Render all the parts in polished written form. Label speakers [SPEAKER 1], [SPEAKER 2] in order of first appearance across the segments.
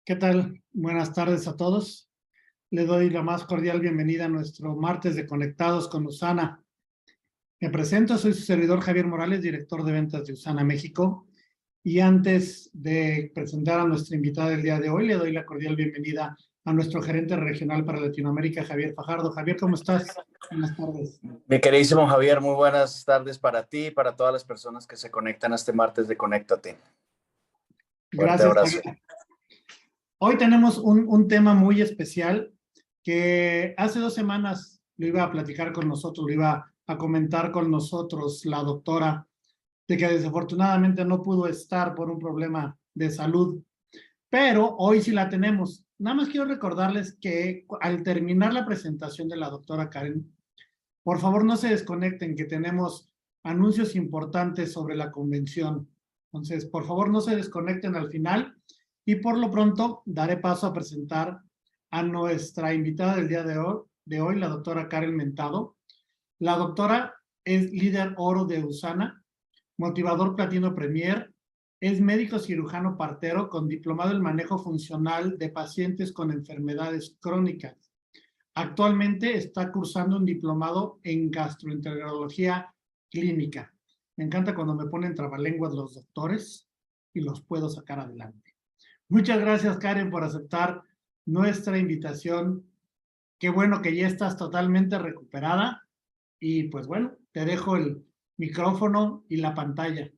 [SPEAKER 1] ¿Qué tal? Buenas tardes a todos. Le doy la más cordial bienvenida a nuestro martes de Conectados con USANA. Me presento, soy su servidor Javier Morales, director de ventas de USANA México. Y antes de presentar a nuestra invitada del día de hoy, le doy la cordial bienvenida a nuestro gerente regional para Latinoamérica, Javier Fajardo. Javier, ¿cómo estás? Buenas tardes.
[SPEAKER 2] Mi queridísimo Javier, muy buenas tardes para ti y para todas las personas que se conectan a este martes de Conéctate. Fuerte
[SPEAKER 1] Gracias,
[SPEAKER 2] abrazo.
[SPEAKER 1] Javier. Hoy tenemos un tema muy especial que hace 2 semanas lo iba a platicar con nosotros, lo iba a comentar con nosotros la doctora, de que desafortunadamente no pudo estar por un problema de salud, pero hoy sí la tenemos. Nada más quiero recordarles que al terminar la presentación de la doctora Karen, por favor no se desconecten, que tenemos anuncios importantes sobre la convención. Entonces, por favor no se desconecten al final y por lo pronto daré paso a presentar a nuestra invitada del día de hoy, la doctora Karen Mentado. La doctora es líder oro de USANA, motivador platino premier, es médico cirujano partero con diplomado en manejo funcional de pacientes con enfermedades crónicas. Actualmente está cursando un diplomado en gastroenterología clínica. Me encanta cuando me ponen trabalenguas los doctores y los puedo sacar adelante. Muchas gracias, Karen, por aceptar nuestra invitación. Qué bueno que ya estás totalmente recuperada. Y pues bueno, te dejo el micrófono y la pantalla.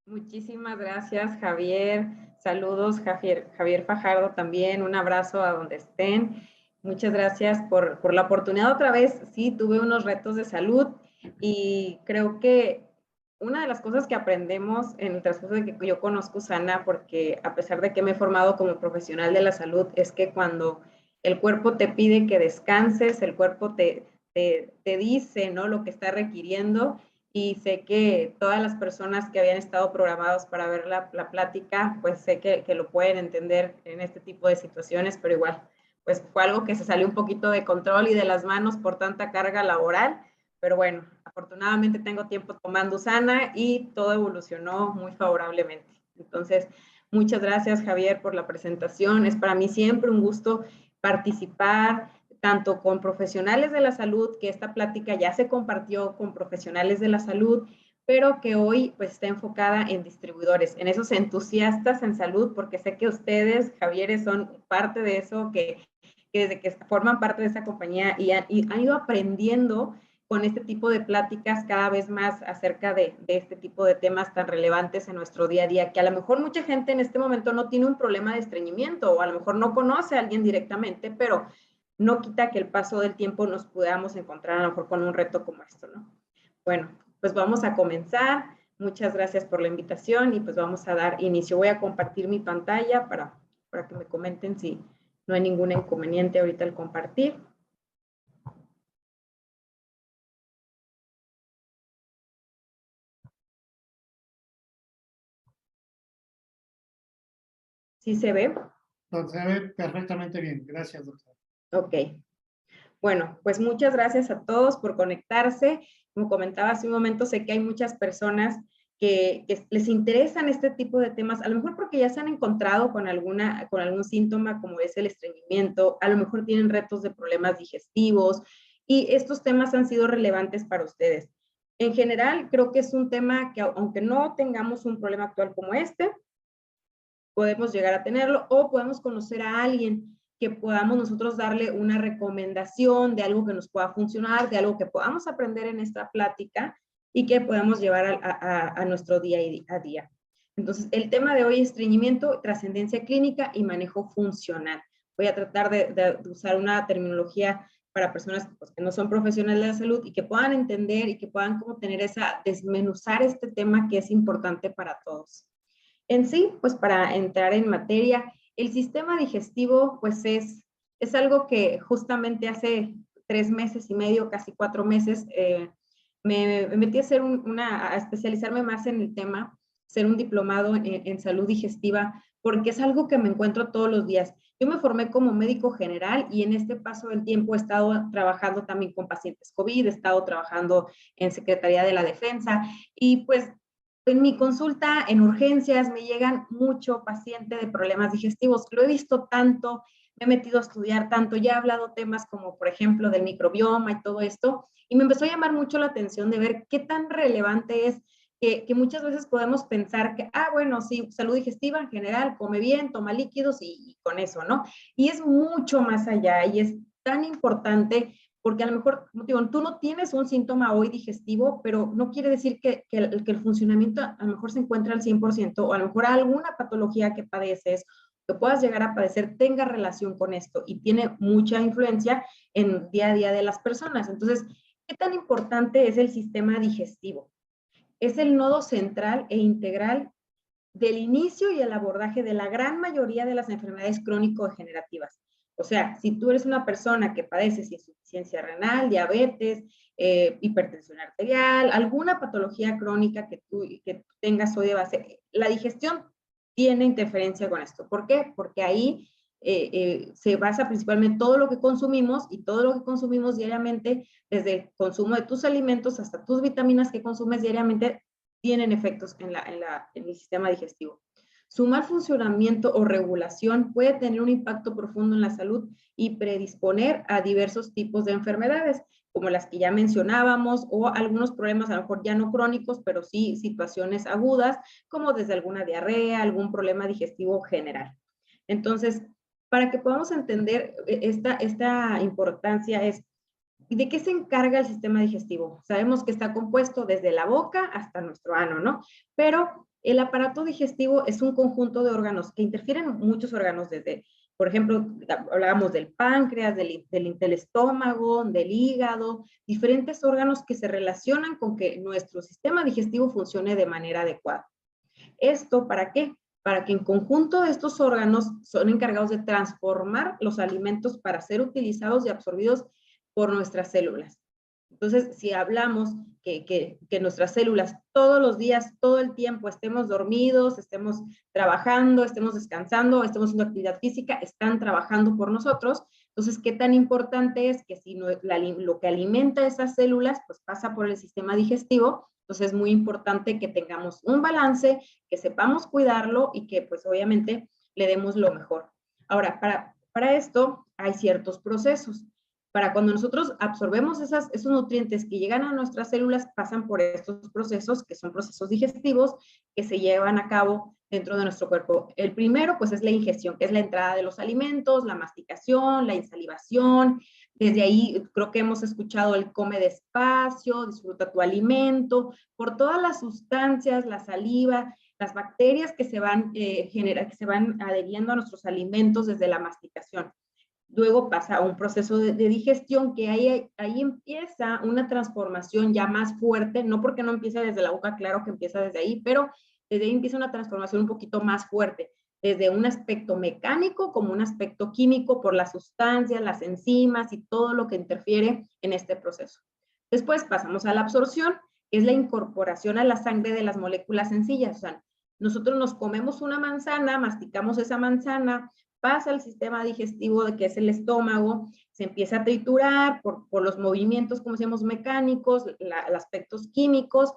[SPEAKER 3] Muchísimas gracias, Javier. Saludos, Javier Fajardo también. Un abrazo a donde estén. Muchas gracias por la oportunidad otra vez. Sí, tuve unos retos de salud y creo que una de las cosas que aprendemos en el transcurso de que yo conozco USANA, porque a pesar de que me he formado como profesional de la salud, es que cuando el cuerpo te pide que descanses, el cuerpo te dice, ¿no?, lo que está requiriendo. Y sé que todas las personas que habían estado programados para ver la plática, pues sé que lo pueden entender en este tipo de situaciones, pero igual, pues fue algo que se salió un poquito de control y de las manos por tanta carga laboral, pero bueno, afortunadamente tengo tiempo tomando USANA y todo evolucionó muy favorablemente. Entonces, muchas gracias, Javier, por la presentación. Es para mí siempre un gusto participar, tanto con profesionales de la salud, que esta plática ya se compartió con profesionales de la salud, pero que hoy pues está enfocada en distribuidores, en esos entusiastas en salud, porque sé que ustedes, Javier, son parte de eso, que desde que forman parte de esta compañía y han ido aprendiendo con este tipo de pláticas cada vez más acerca de este tipo de temas tan relevantes en nuestro día a día, que a lo mejor mucha gente en este momento no tiene un problema de estreñimiento o a lo mejor no conoce a alguien directamente, pero no quita que el paso del tiempo nos podamos encontrar a lo mejor con un reto como esto, ¿no? Bueno, pues vamos a comenzar. Muchas gracias por la invitación y pues vamos a dar inicio. Voy a compartir mi pantalla para que me comenten si no hay ningún inconveniente ahorita al compartir. ¿Sí se ve?
[SPEAKER 1] Entonces, se ve perfectamente bien. Gracias, doctor.
[SPEAKER 3] Ok. Bueno, pues muchas gracias a todos por conectarse. Como comentaba hace un momento, sé que hay muchas personas que les interesan este tipo de temas, a lo mejor porque ya se han encontrado con algún síntoma como es el estreñimiento, a lo mejor tienen retos de problemas digestivos y estos temas han sido relevantes para ustedes. En general, creo que es un tema que aunque no tengamos un problema actual como este, podemos llegar a tenerlo o podemos conocer a alguien que podamos nosotros darle una recomendación de algo que nos pueda funcionar, de algo que podamos aprender en esta plática y que podamos llevar a nuestro día a día. Entonces, el tema de hoy es estreñimiento, trascendencia clínica y manejo funcional. Voy a tratar de usar una terminología para personas pues, que no son profesionales de la salud y que puedan entender y que puedan como tener desmenuzar este tema que es importante para todos. En sí, pues para entrar en materia, el sistema digestivo pues es algo que justamente hace 3 meses y medio, casi 4 meses, me metí a hacer a especializarme más en el tema, hacer un diplomado en salud digestiva, porque es algo que me encuentro todos los días. Yo me formé como médico general y en este paso del tiempo he estado trabajando también con pacientes COVID, he estado trabajando en Secretaría de la Defensa y pues En mi consulta, en urgencias, me llegan mucho paciente de problemas digestivos. Lo he visto tanto, me he metido a estudiar tanto, ya he hablado temas como, por ejemplo, del microbioma y todo esto, y me empezó a llamar mucho la atención de ver qué tan relevante es que muchas veces podemos pensar que, bueno, sí, salud digestiva en general, come bien, toma líquidos y con eso, ¿no? Y es mucho más allá y es tan importante porque a lo mejor, como digo, tú no tienes un síntoma hoy digestivo, pero no quiere decir que el funcionamiento a lo mejor se encuentra al 100%, o a lo mejor alguna patología que padeces, que puedas llegar a padecer, tenga relación con esto y tiene mucha influencia en el día a día de las personas. Entonces, ¿qué tan importante es el sistema digestivo? Es el nodo central e integral del inicio y el abordaje de la gran mayoría de las enfermedades crónico-degenerativas. O sea, si tú eres una persona que padeces insuficiencia renal, diabetes, hipertensión arterial, alguna patología crónica que tú tengas hoy de base, la digestión tiene interferencia con esto. ¿Por qué? Porque ahí se basa principalmente todo lo que consumimos y todo lo que consumimos diariamente, desde el consumo de tus alimentos hasta tus vitaminas que consumes diariamente, tienen efectos en el sistema digestivo. Su mal funcionamiento o regulación puede tener un impacto profundo en la salud y predisponer a diversos tipos de enfermedades, como las que ya mencionábamos, o algunos problemas a lo mejor ya no crónicos, pero sí situaciones agudas, como desde alguna diarrea, algún problema digestivo general. Entonces, para que podamos entender esta importancia es, ¿de qué se encarga el sistema digestivo? Sabemos que está compuesto desde la boca hasta nuestro ano, ¿no? Pero el aparato digestivo es un conjunto de órganos que interfieren en muchos órganos, desde, por ejemplo, hablábamos del páncreas, del estómago, del hígado, diferentes órganos que se relacionan con que nuestro sistema digestivo funcione de manera adecuada. ¿Esto para qué? Para que en conjunto de estos órganos son encargados de transformar los alimentos para ser utilizados y absorbidos por nuestras células. Entonces, si hablamos que nuestras células todos los días, todo el tiempo, estemos dormidos, estemos trabajando, estemos descansando, estemos haciendo actividad física, están trabajando por nosotros. Entonces, ¿qué tan importante es que si lo que alimenta esas células, pues pasa por el sistema digestivo? Entonces, es muy importante que tengamos un balance, que sepamos cuidarlo y que, pues, obviamente, le demos lo mejor. Ahora, para esto hay ciertos procesos. Para cuando nosotros absorbemos esos nutrientes que llegan a nuestras células, pasan por estos procesos, que son procesos digestivos, que se llevan a cabo dentro de nuestro cuerpo. El primero, pues, es la ingestión, que es la entrada de los alimentos, la masticación, la insalivación. Desde ahí creo que hemos escuchado el come despacio, disfruta tu alimento, por todas las sustancias, la saliva, las bacterias que se van que se van adheriendo a nuestros alimentos desde la masticación. Luego pasa a un proceso de digestión que ahí empieza una transformación ya más fuerte, no porque no empiece desde la boca, claro que empieza desde ahí, pero desde ahí empieza una transformación un poquito más fuerte, desde un aspecto mecánico como un aspecto químico por las sustancias, las enzimas y todo lo que interfiere en este proceso. Después pasamos a la absorción, que es la incorporación a la sangre de las moléculas sencillas. O sea, nosotros nos comemos una manzana, masticamos esa manzana, pasa al sistema digestivo, de que es el estómago, se empieza a triturar por los movimientos, como decíamos, mecánicos, los aspectos químicos.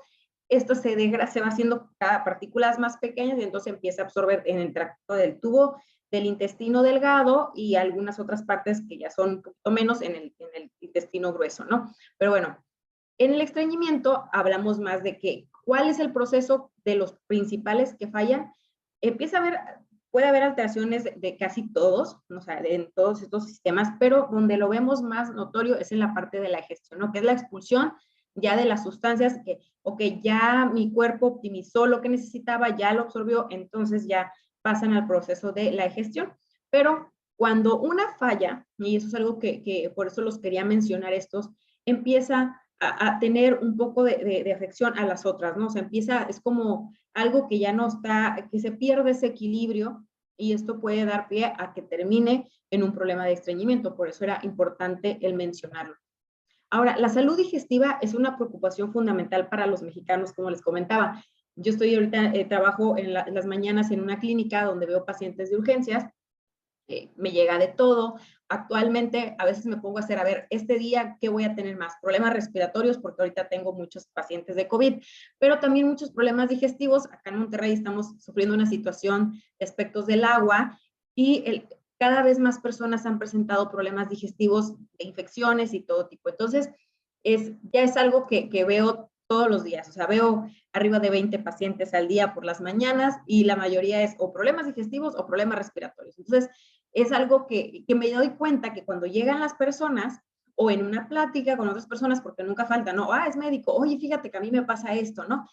[SPEAKER 3] Esto se va haciendo cada partículas más pequeñas y entonces empieza a absorber en el tracto del tubo del intestino delgado y algunas otras partes que ya son un poquito menos en el intestino grueso, ¿no? Pero bueno, en el estreñimiento hablamos más de que cuál es el proceso de los principales que fallan. Puede haber alteraciones de casi todos, o sea, en todos estos sistemas, pero donde lo vemos más notorio es en la parte de la digestión, ¿no? Que es la expulsión ya de las sustancias que, ya mi cuerpo optimizó lo que necesitaba, ya lo absorbió, entonces ya pasan al proceso de la digestión. Pero cuando una falla, y eso es algo que por eso los quería mencionar estos, empieza a tener un poco de afección a las otras, ¿no? O sea, es como algo que ya no está, que se pierde ese equilibrio y esto puede dar pie a que termine en un problema de estreñimiento. Por eso era importante el mencionarlo. Ahora, la salud digestiva es una preocupación fundamental para los mexicanos, como les comentaba. Yo estoy ahorita, trabajo en las mañanas en una clínica donde veo pacientes de urgencias me llega de todo. Actualmente a veces me pongo a hacer, a ver, este día, ¿qué voy a tener más? Problemas respiratorios, porque ahorita tengo muchos pacientes de COVID, pero también muchos problemas digestivos. Acá en Monterrey estamos sufriendo una situación de aspectos del agua y cada vez más personas han presentado problemas digestivos de infecciones y todo tipo. Entonces, ya es algo que veo todos los días. O sea, veo arriba de 20 pacientes al día por las mañanas y la mayoría es o problemas digestivos o problemas respiratorios. Entonces, es algo que me doy cuenta que cuando llegan las personas o en una plática con otras personas, porque nunca falta, ¿no? Ah, es médico, oye, fíjate que a mí me pasa esto, ¿no?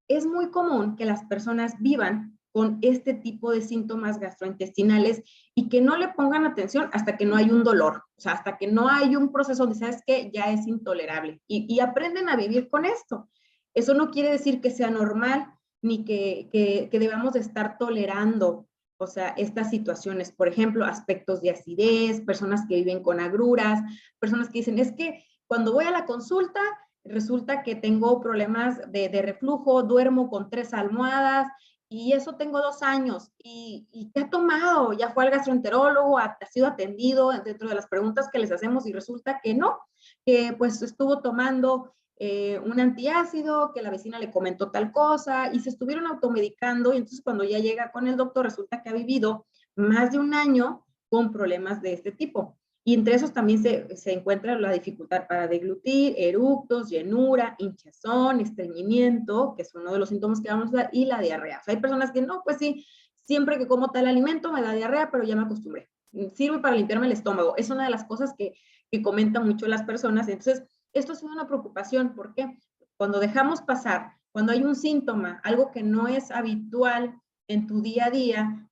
[SPEAKER 3] Es muy común que las personas vivan con este tipo de síntomas gastrointestinales y que no le pongan atención hasta que no hay un dolor, o sea, hasta que no hay un proceso donde sabes que ya es intolerable y aprenden a vivir con esto. Eso no quiere decir que sea normal ni que debamos de estar tolerando, o sea, estas situaciones, por ejemplo, aspectos de acidez, personas que viven con agruras, personas que dicen, es que cuando voy a la consulta, resulta que tengo problemas de reflujo, duermo con 3 almohadas y eso tengo 2 años. ¿Y qué ha tomado? Ya fue al gastroenterólogo, ha sido atendido dentro de las preguntas que les hacemos y resulta que no, que pues estuvo tomando un antiácido, que la vecina le comentó tal cosa y se estuvieron automedicando y entonces cuando ya llega con el doctor resulta que ha vivido más de 1 año con problemas de este tipo. Y entre esos también se encuentra la dificultad para deglutir, eructos, llenura, hinchazón, estreñimiento, que es uno de los síntomas que vamos a dar, y la diarrea. O sea, hay personas que no, pues sí, siempre que como tal alimento me da diarrea, pero ya me acostumbré. Sirve para limpiarme el estómago. Es una de las cosas que comentan mucho las personas. Entonces, esto es una preocupación. ¿Por qué? Cuando dejamos pasar, cuando hay un síntoma, algo que no es habitual en tu día a día,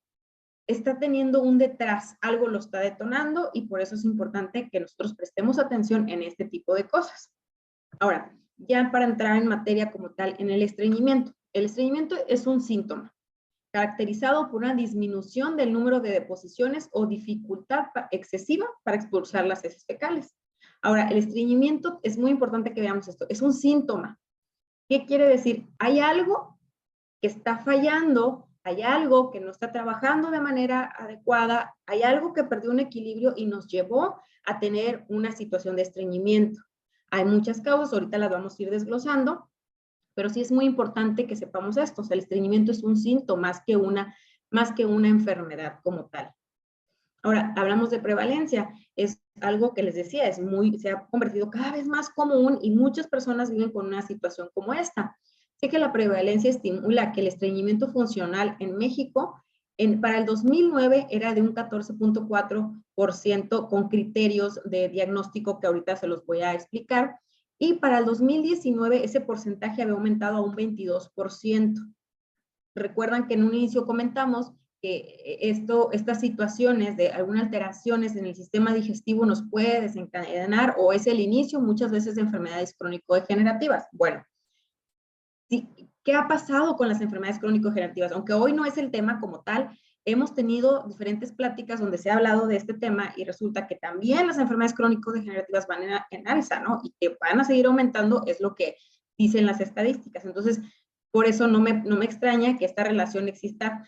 [SPEAKER 3] está teniendo un detrás, algo lo está detonando y por eso es importante que nosotros prestemos atención en este tipo de cosas. Ahora, ya para entrar en materia como tal, en el estreñimiento. El estreñimiento es un síntoma caracterizado por una disminución del número de deposiciones o dificultad excesiva para expulsar las heces fecales. Ahora, el estreñimiento, es muy importante que veamos esto, es un síntoma. ¿Qué quiere decir? Hay algo que está fallando, hay algo que no está trabajando de manera adecuada, hay algo que perdió un equilibrio y nos llevó a tener una situación de estreñimiento. Hay muchas causas, ahorita las vamos a ir desglosando, pero sí es muy importante que sepamos esto. O sea, el estreñimiento es un síntoma más que una enfermedad como tal. Ahora, hablamos de prevalencia. Es algo que les decía, se ha convertido cada vez más común y muchas personas viven con una situación como esta. Sé que la prevalencia estimula que el estreñimiento funcional en México para el 2009 era de un 14.4% con criterios de diagnóstico que ahorita se los voy a explicar. Y para el 2019 ese porcentaje había aumentado a un 22%. Recuerdan que en un inicio comentamos que estas situaciones de algunas alteraciones en el sistema digestivo nos puede desencadenar o es el inicio muchas veces de enfermedades crónico-degenerativas. Bueno, sí, ¿qué ha pasado con las enfermedades crónico-degenerativas? Aunque hoy no es el tema como tal, hemos tenido diferentes pláticas donde se ha hablado de este tema y resulta que también las enfermedades crónico-degenerativas van en alza, ¿no? Y que van a seguir aumentando, es lo que dicen las estadísticas. Entonces, por eso no me extraña que esta relación exista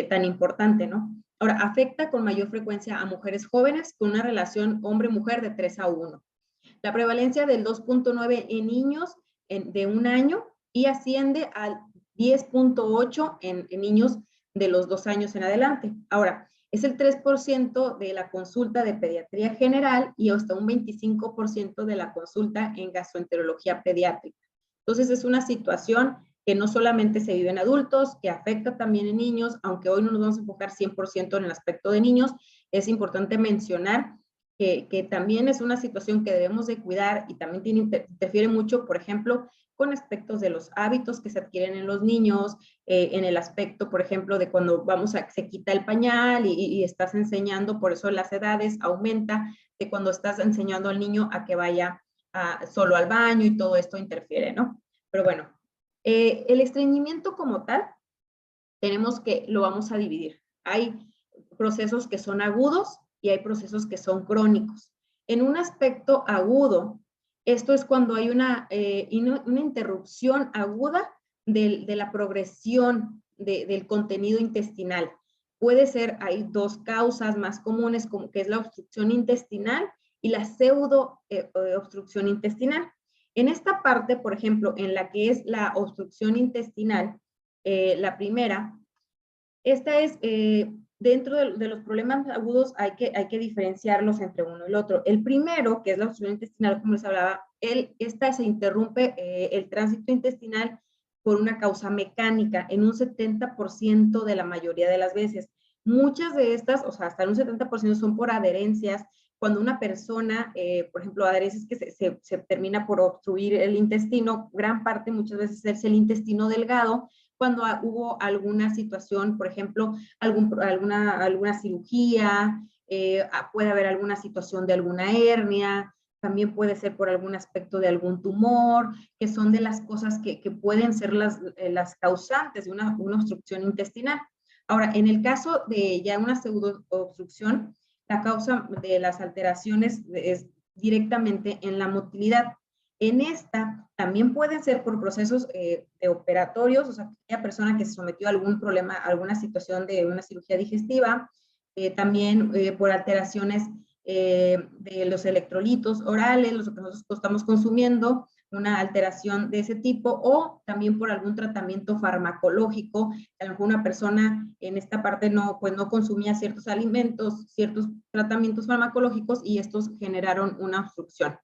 [SPEAKER 3] tan importante, ¿no? Ahora, afecta con mayor frecuencia a mujeres jóvenes con una relación hombre-mujer de 3:1. La prevalencia del 2.9 en niños de 1 año y asciende al 10.8 en niños de los 2 años en adelante. Ahora, es el 3% de la consulta de pediatría general y hasta un 25% de la consulta en gastroenterología pediátrica. Entonces, es una situación que no solamente se vive en adultos, que afecta también en niños, aunque hoy no nos vamos a enfocar 100% en el aspecto de niños, es importante mencionar que también es una situación que debemos de cuidar y también interfiere mucho, por ejemplo, con aspectos de los hábitos que se adquieren en los niños, en el aspecto, por ejemplo, de cuando se quita el pañal y estás enseñando, por eso las edades aumenta, de cuando estás enseñando al niño a que vaya solo al baño y todo esto interfiere, ¿no? Pero bueno, el estreñimiento como tal, lo vamos a dividir. Hay procesos que son agudos y hay procesos que son crónicos. En un aspecto agudo, esto es cuando hay una interrupción aguda de la progresión del contenido intestinal. puede ser, hay dos causas más comunes, como que es la obstrucción intestinal y la pseudo obstrucción intestinal. En esta parte, por ejemplo, en la que es la obstrucción intestinal, la primera, esta es, dentro de los problemas agudos hay que diferenciarlos entre uno y el otro. El primero, que es la obstrucción intestinal, como les hablaba, esta se interrumpe el tránsito intestinal por una causa mecánica en un 70% de la mayoría de las veces. Muchas de estas, o sea, hasta en un 70% son por adherencias. Cuando una persona, por ejemplo, adherencias que se termina por obstruir el intestino, gran parte muchas veces es el intestino delgado, cuando hubo alguna situación, por ejemplo, alguna cirugía, puede haber alguna situación de alguna hernia, también puede ser por algún aspecto de algún tumor, que son de las cosas que pueden ser las causantes de una obstrucción intestinal. Ahora, en el caso de ya una pseudoobstrucción, la causa de las alteraciones es directamente en la motilidad. En esta también pueden ser por procesos operatorios, o sea, aquella persona que se sometió a algún problema, a alguna situación de una cirugía digestiva, también por alteraciones de los electrolitos orales, los que nosotros estamos consumiendo, una alteración de ese tipo, o también por algún tratamiento farmacológico. Alguna persona en esta parte no consumía ciertos alimentos, ciertos tratamientos farmacológicos y estos generaron una obstrucción.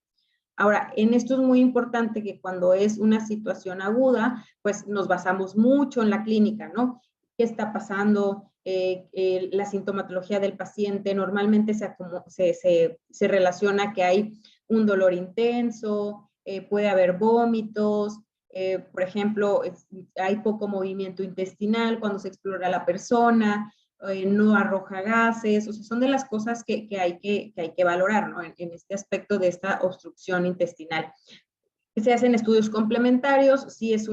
[SPEAKER 3] Ahora, en esto es muy importante que cuando es una situación aguda, pues nos basamos mucho en la clínica, ¿no? ¿Qué está pasando? La sintomatología del paciente normalmente se relaciona que hay un dolor intenso, puede haber vómitos, por ejemplo, hay poco movimiento intestinal cuando se explora la persona, no arroja gases, o sea, son de las cosas que hay que valorar, ¿no? En este aspecto de esta obstrucción intestinal. Se hacen estudios complementarios, sí es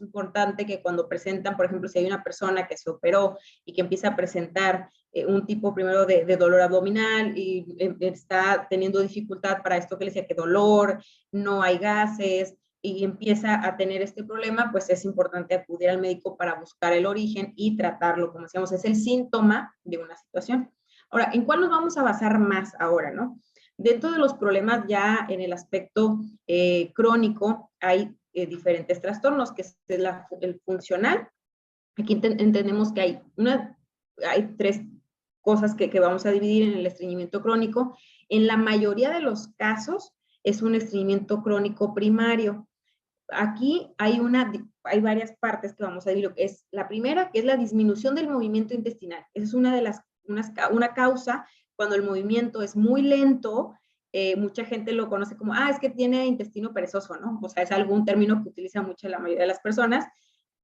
[SPEAKER 3] importante que cuando presentan, por ejemplo, si hay una persona que se operó y que empieza a presentar un tipo primero de dolor abdominal y está teniendo dificultad para esto que les decía, que dolor, no hay gases, y empieza a tener este problema, pues es importante acudir al médico para buscar el origen y tratarlo. Como decíamos, es el síntoma de una situación. Ahora, ¿en cuál nos vamos a basar más ahora, no? Dentro de los problemas ya en el aspecto crónico hay diferentes trastornos, que es el funcional. Aquí entendemos que hay tres cosas que vamos a dividir en el estreñimiento crónico. En la mayoría de los casos es un estreñimiento crónico primario. Aquí hay varias partes que vamos a dividir. Es la primera, que es la disminución del movimiento intestinal. Esa es una causa cuando el movimiento es muy lento. Mucha gente lo conoce como, es que tiene intestino perezoso, ¿no? O sea, es algún término que utiliza mucho la mayoría de las personas.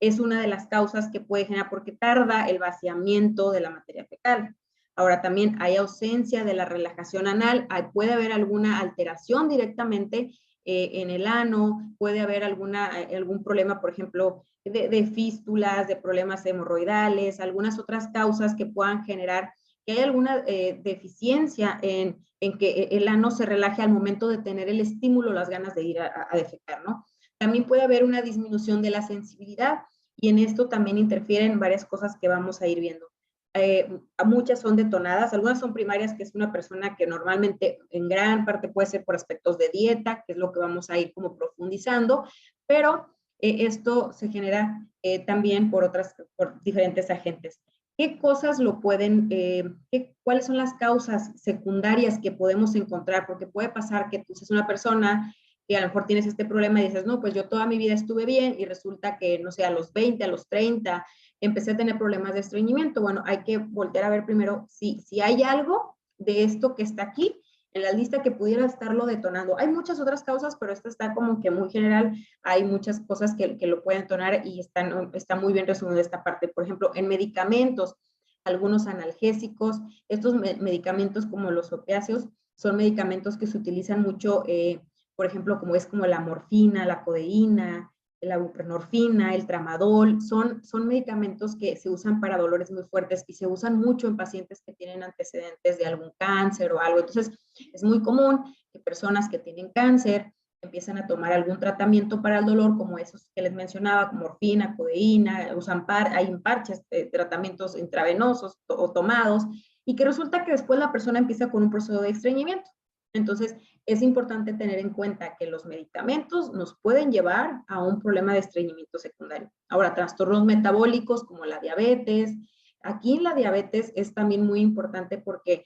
[SPEAKER 3] Es una de las causas que puede generar porque tarda el vaciamiento de la materia fecal. Ahora, también hay ausencia de la relajación anal, puede haber alguna alteración directamente en el ano, puede haber algún problema, por ejemplo, de fístulas, de problemas hemorroidales, algunas otras causas que puedan generar que hay alguna deficiencia en que el ano se relaje al momento de tener el estímulo, las ganas de ir a defecar, ¿no? También puede haber una disminución de la sensibilidad y en esto también interfieren varias cosas que vamos a ir viendo. Muchas son detonadas, algunas son primarias, que es una persona que normalmente en gran parte puede ser por aspectos de dieta, que es lo que vamos a ir como profundizando, pero esto se genera también por diferentes agentes. ¿Qué cosas cuáles son las causas secundarias que podemos encontrar? Porque puede pasar que tú seas una persona que a lo mejor tienes este problema y dices, no, pues yo toda mi vida estuve bien y resulta que, no sé, a los 20, a los 30, empecé a tener problemas de estreñimiento. Bueno, hay que voltear a ver primero si hay algo de esto que está aquí en la lista que pudiera estarlo detonando. Hay muchas otras causas, pero esta está como que muy general. Hay muchas cosas que lo pueden detonar y está muy bien resumido esta parte. Por ejemplo, en medicamentos, algunos analgésicos, estos medicamentos como los opiáceos son medicamentos que se utilizan mucho, por ejemplo, como la morfina, la codeína, la buprenorfina, el tramadol, son medicamentos que se usan para dolores muy fuertes y se usan mucho en pacientes que tienen antecedentes de algún cáncer o algo. Entonces, es muy común que personas que tienen cáncer empiezan a tomar algún tratamiento para el dolor, como esos que les mencionaba, como morfina, codeína, usan hay parches, tratamientos intravenosos o tomados, y que resulta que después la persona empieza con un proceso de estreñimiento. Entonces, es importante tener en cuenta que los medicamentos nos pueden llevar a un problema de estreñimiento secundario. Ahora, trastornos metabólicos como la diabetes. Aquí la diabetes es también muy importante porque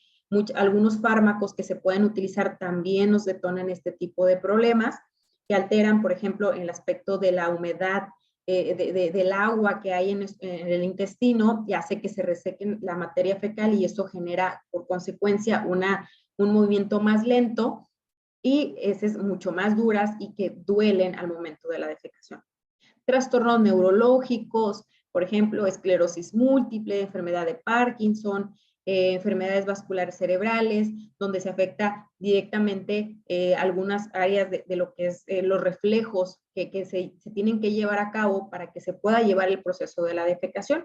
[SPEAKER 3] algunos fármacos que se pueden utilizar también nos detonan este tipo de problemas que alteran, por ejemplo, el aspecto de la humedad del agua que hay en el intestino y hace que se reseque la materia fecal y eso genera por consecuencia un movimiento más lento y heces mucho más duras y que duelen al momento de la defecación. Trastornos neurológicos, por ejemplo, esclerosis múltiple, enfermedad de Parkinson, enfermedades vasculares cerebrales, donde se afecta directamente algunas áreas de lo que es los reflejos que se tienen que llevar a cabo para que se pueda llevar el proceso de la defecación.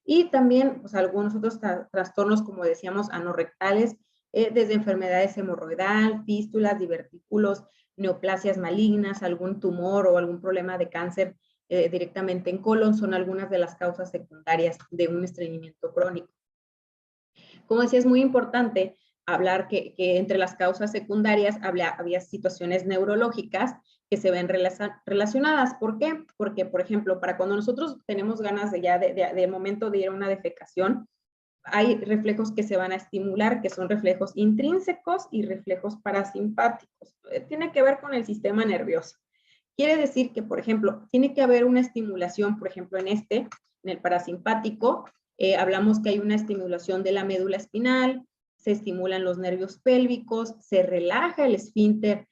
[SPEAKER 3] Y también pues, algunos otros trastornos, como decíamos, anorrectales, desde enfermedades hemorroidal, fístulas, divertículos, neoplasias malignas, algún tumor o algún problema de cáncer directamente en colon, son algunas de las causas secundarias de un estreñimiento crónico. Como decía, es muy importante hablar que entre las causas secundarias había situaciones neurológicas que se ven relacionadas. ¿Por qué? Porque, por ejemplo, para cuando nosotros tenemos ganas de momento de ir a una defecación, hay reflejos que se van a estimular, que son reflejos intrínsecos y reflejos parasimpáticos. Tiene que ver con el sistema nervioso. Quiere decir que, por ejemplo, tiene que haber una estimulación, por ejemplo, en el parasimpático, hablamos que hay una estimulación de la médula espinal, se estimulan los nervios pélvicos, se relaja el esfínter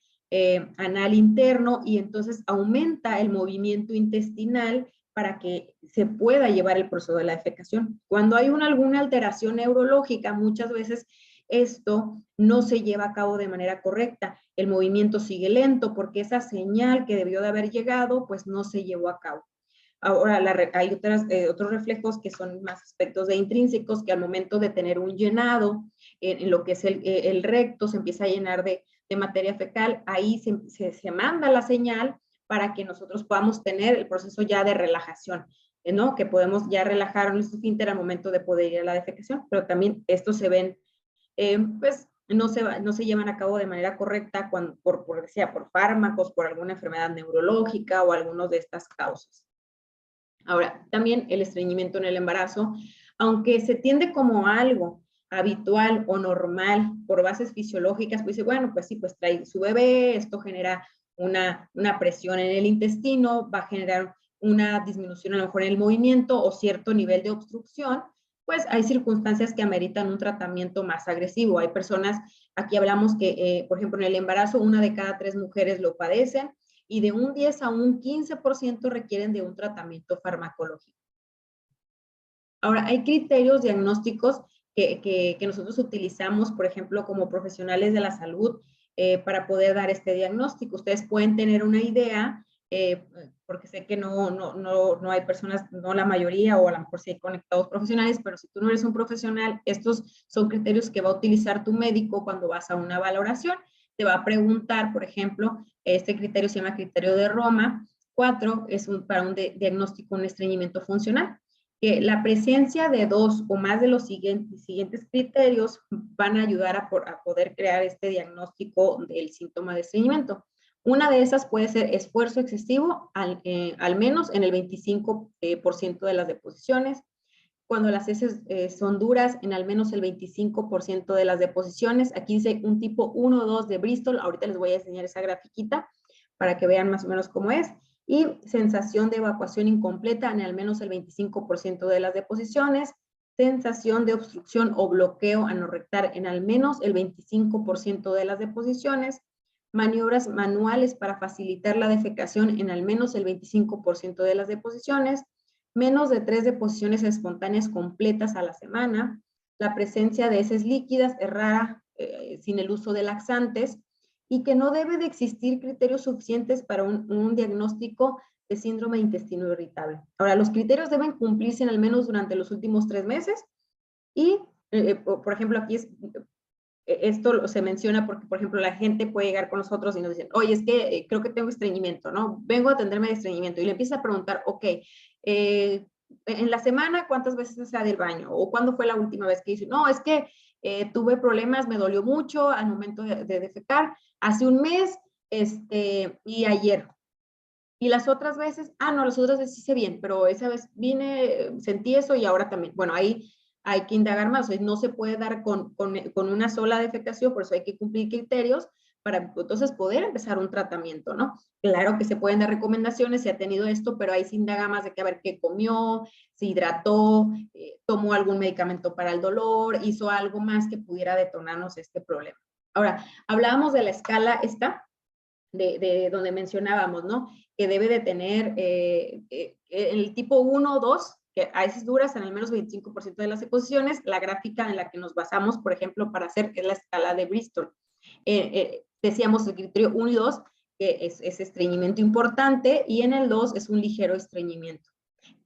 [SPEAKER 3] anal interno y entonces aumenta el movimiento intestinal para que se pueda llevar el proceso de la defecación. Cuando hay alguna alteración neurológica, muchas veces esto no se lleva a cabo de manera correcta. El movimiento sigue lento porque esa señal que debió de haber llegado, pues no se llevó a cabo. Ahora, hay otros reflejos que son más aspectos de intrínsecos, que al momento de tener un llenado en lo que es el recto, se empieza a llenar de materia fecal, ahí se manda la señal para que nosotros podamos tener el proceso ya de relajación, ¿no? Que podemos ya relajar nuestro esfínter al momento de poder ir a la defecación, pero también estos se ven, pues, no se llevan a cabo de manera correcta por fármacos, por alguna enfermedad neurológica o algunas de estas causas. Ahora, también el estreñimiento en el embarazo, aunque se tiende como algo habitual o normal por bases fisiológicas, pues dice, bueno, pues sí, pues trae su bebé, esto genera una presión en el intestino, va a generar una disminución a lo mejor en el movimiento o cierto nivel de obstrucción, pues hay circunstancias que ameritan un tratamiento más agresivo. Hay personas, aquí hablamos que, por ejemplo, en el embarazo, 1 de cada 3 mujeres lo padecen, y de un 10 a un 15% requieren de un tratamiento farmacológico. Ahora, hay criterios diagnósticos que nosotros utilizamos, por ejemplo, como profesionales de la salud, para poder dar este diagnóstico. Ustedes pueden tener una idea, porque sé que no hay personas, no la mayoría, o a lo mejor sí hay conectados profesionales, pero si tú no eres un profesional, estos son criterios que va a utilizar tu médico cuando vas a una valoración. Te va a preguntar, por ejemplo, este criterio se llama criterio de Roma 4, es para un diagnóstico, un estreñimiento funcional, que la presencia de 2 o más de los siguientes criterios van a ayudar a poder crear este diagnóstico del síntoma de estreñimiento. Una de esas puede ser esfuerzo excesivo, al menos en el 25% de las deposiciones. Cuando las heces son duras, en al menos el 25% de las deposiciones. Aquí dice un tipo 1 o 2 de Bristol. Ahorita les voy a enseñar esa grafiquita para que vean más o menos cómo es. Y sensación de evacuación incompleta en al menos el 25% de las deposiciones. Sensación de obstrucción o bloqueo anorrectal en al menos el 25% de las deposiciones. Maniobras manuales para facilitar la defecación en al menos el 25% de las deposiciones. Menos de 3 deposiciones espontáneas completas a la semana. La presencia de heces líquidas es rara, sin el uso de laxantes, y que no debe de existir criterios suficientes para un diagnóstico de síndrome de intestino irritable. Ahora, los criterios deben cumplirse al menos durante los últimos 3 meses y, por ejemplo, aquí es esto se menciona porque, por ejemplo, la gente puede llegar con nosotros y nos dicen, oye, es que creo que tengo estreñimiento, ¿no? Vengo a atenderme de estreñimiento. Y le empieza a preguntar, ok, en la semana, ¿cuántas veces sale del baño? ¿O cuándo fue la última vez que hizo? No, es que tuve problemas, me dolió mucho al momento de defecar, hace un mes, y ayer. Y las otras veces, no, las otras veces hice bien, pero esa vez vine, sentí eso y ahora también. Bueno, ahí hay que indagar más, o sea, no se puede dar con una sola defecación, por eso hay que cumplir criterios para entonces poder empezar un tratamiento, ¿no? Claro que se pueden dar recomendaciones si ha tenido esto, pero ahí se indaga más de que a ver qué comió, se hidrató, tomó algún medicamento para el dolor, hizo algo más que pudiera detonarnos este problema. Ahora, hablábamos de la escala esta, de donde mencionábamos, ¿no? Que debe de tener el tipo 1 o 2, que a veces duras en al menos 25% de las exposiciones. La gráfica en la que nos basamos, por ejemplo, para hacer es la escala de Bristol. Decíamos el criterio 1 y 2, que es estreñimiento importante, y en el 2 es un ligero estreñimiento.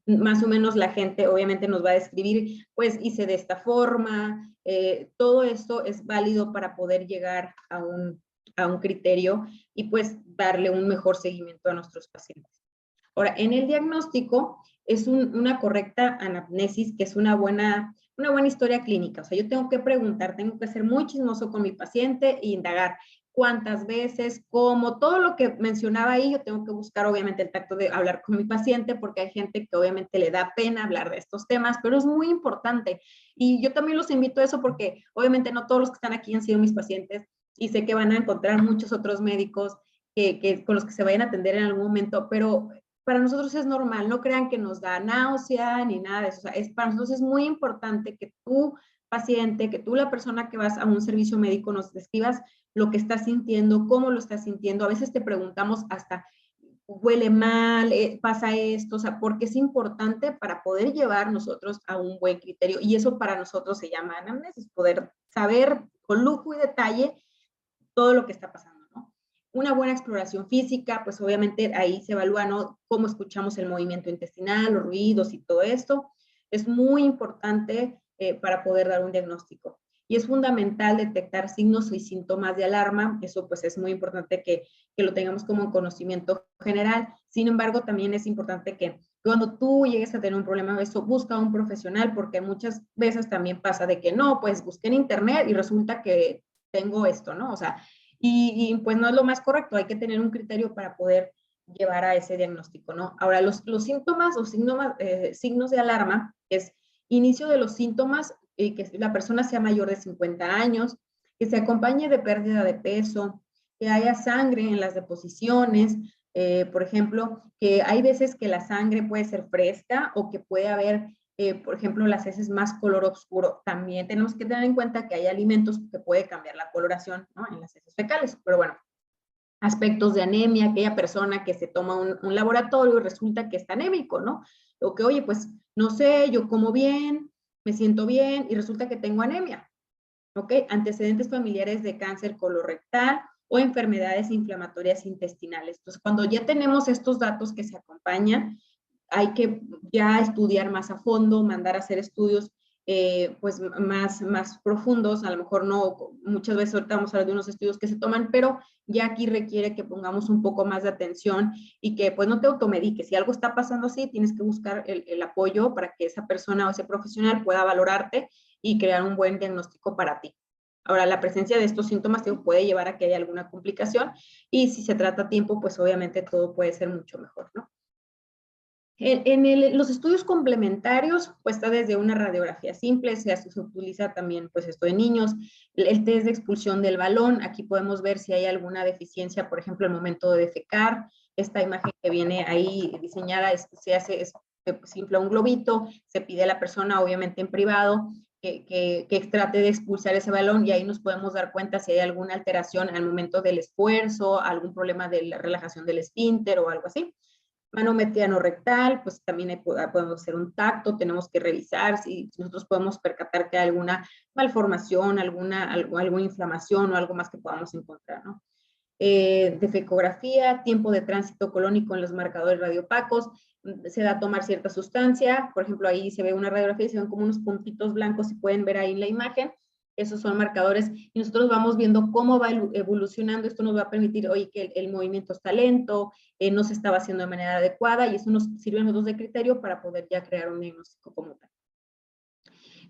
[SPEAKER 3] Más o menos la gente obviamente nos va a describir, pues hice de esta forma, todo esto es válido para poder llegar a un criterio y pues darle un mejor seguimiento a nuestros pacientes. Ahora, en el diagnóstico es una correcta anamnesis, que es una buena historia clínica. O sea, yo tengo que preguntar, tengo que ser muy chismoso con mi paciente e indagar cuántas veces, cómo, todo lo que mencionaba ahí. Yo tengo que buscar obviamente el tacto de hablar con mi paciente, porque hay gente que obviamente le da pena hablar de estos temas, pero es muy importante. Y yo también los invito a eso porque obviamente no todos los que están aquí han sido mis pacientes, y sé que van a encontrar muchos otros médicos con los que se vayan a atender en algún momento, pero para nosotros es normal, no crean que nos da náusea ni nada de eso. O sea, para nosotros es muy importante que tú, paciente, que tú, la persona que vas a un servicio médico, nos describas lo que estás sintiendo, cómo lo estás sintiendo. A veces te preguntamos hasta, huele mal, pasa esto, o sea, porque es importante para poder llevar nosotros a un buen criterio, y eso para nosotros se llama anamnesis, poder saber con lujo y detalle todo lo que está pasando, ¿no? Una buena exploración física, pues obviamente ahí se evalúa, ¿no?, cómo escuchamos el movimiento intestinal, los ruidos y todo esto. Es muy importante para poder dar un diagnóstico. Y es fundamental detectar signos y síntomas de alarma. Eso pues es muy importante que lo tengamos como un conocimiento general. Sin embargo, también es importante que cuando tú llegues a tener un problema de eso, busca a un profesional, porque muchas veces también pasa de que no, pues busqué en internet y resulta que tengo esto, ¿no? O sea, y pues no es lo más correcto. Hay que tener un criterio para poder llevar a ese diagnóstico, ¿no? Ahora, los síntomas o signos de alarma es inicio de los síntomas, que la persona sea mayor de 50 años, que se acompañe de pérdida de peso, que haya sangre en las deposiciones, por ejemplo, que hay veces que la sangre puede ser fresca o que puede haber, por ejemplo, las heces más color oscuro. También tenemos que tener en cuenta que hay alimentos que puede cambiar la coloración, ¿no?, en las heces fecales. Pero bueno, aspectos de anemia, aquella persona que se toma un laboratorio y resulta que está anémico, ¿no? O que, oye, pues, no sé, yo como bien, me siento bien y resulta que tengo anemia, ¿ok? Antecedentes familiares de cáncer colorectal o enfermedades inflamatorias intestinales. Entonces, cuando ya tenemos estos datos que se acompañan, hay que ya estudiar más a fondo, mandar a hacer estudios pues más profundos. A lo mejor no, muchas veces ahorita vamos a hablar de unos estudios que se toman, pero ya aquí requiere que pongamos un poco más de atención y que pues no te automediques. Si algo está pasando así, tienes que buscar el apoyo para que esa persona o ese profesional pueda valorarte y crear un buen diagnóstico para ti. Ahora, la presencia de estos síntomas puede llevar a que haya alguna complicación, y si se trata a tiempo, pues obviamente todo puede ser mucho mejor, ¿no? Los estudios complementarios, pues está desde una radiografía simple, se utiliza también pues esto de niños, el test de expulsión del balón. Aquí podemos ver si hay alguna deficiencia, por ejemplo, al momento de defecar. Esta imagen que viene ahí diseñada se infla un globito, se pide a la persona, obviamente en privado, que trate de expulsar ese balón, y ahí nos podemos dar cuenta si hay alguna alteración al momento del esfuerzo, algún problema de la relajación del esfínter o algo así. Manometría no rectal, pues también podemos hacer un tacto, tenemos que revisar si nosotros podemos percatar que hay alguna malformación, alguna inflamación o algo más que podamos encontrar, ¿no? Defecografía, tiempo de tránsito colónico en los marcadores radiopacos, se da a tomar cierta sustancia. Por ejemplo, ahí se ve una radiografía y se ven como unos puntitos blancos, si pueden ver ahí en la imagen. Esos son marcadores y nosotros vamos viendo cómo va evolucionando. Esto nos va a permitir, oye, que el movimiento está lento, no se estaba haciendo de manera adecuada y eso nos sirve a nosotros de criterio para poder ya crear un diagnóstico como tal.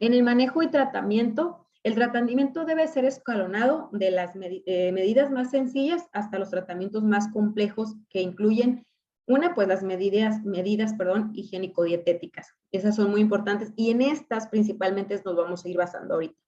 [SPEAKER 3] En el manejo y tratamiento, el tratamiento debe ser escalonado de las medidas más sencillas hasta los tratamientos más complejos que incluyen pues las medidas higiénico-dietéticas. Esas son muy importantes y en estas principalmente nos vamos a ir basando ahorita.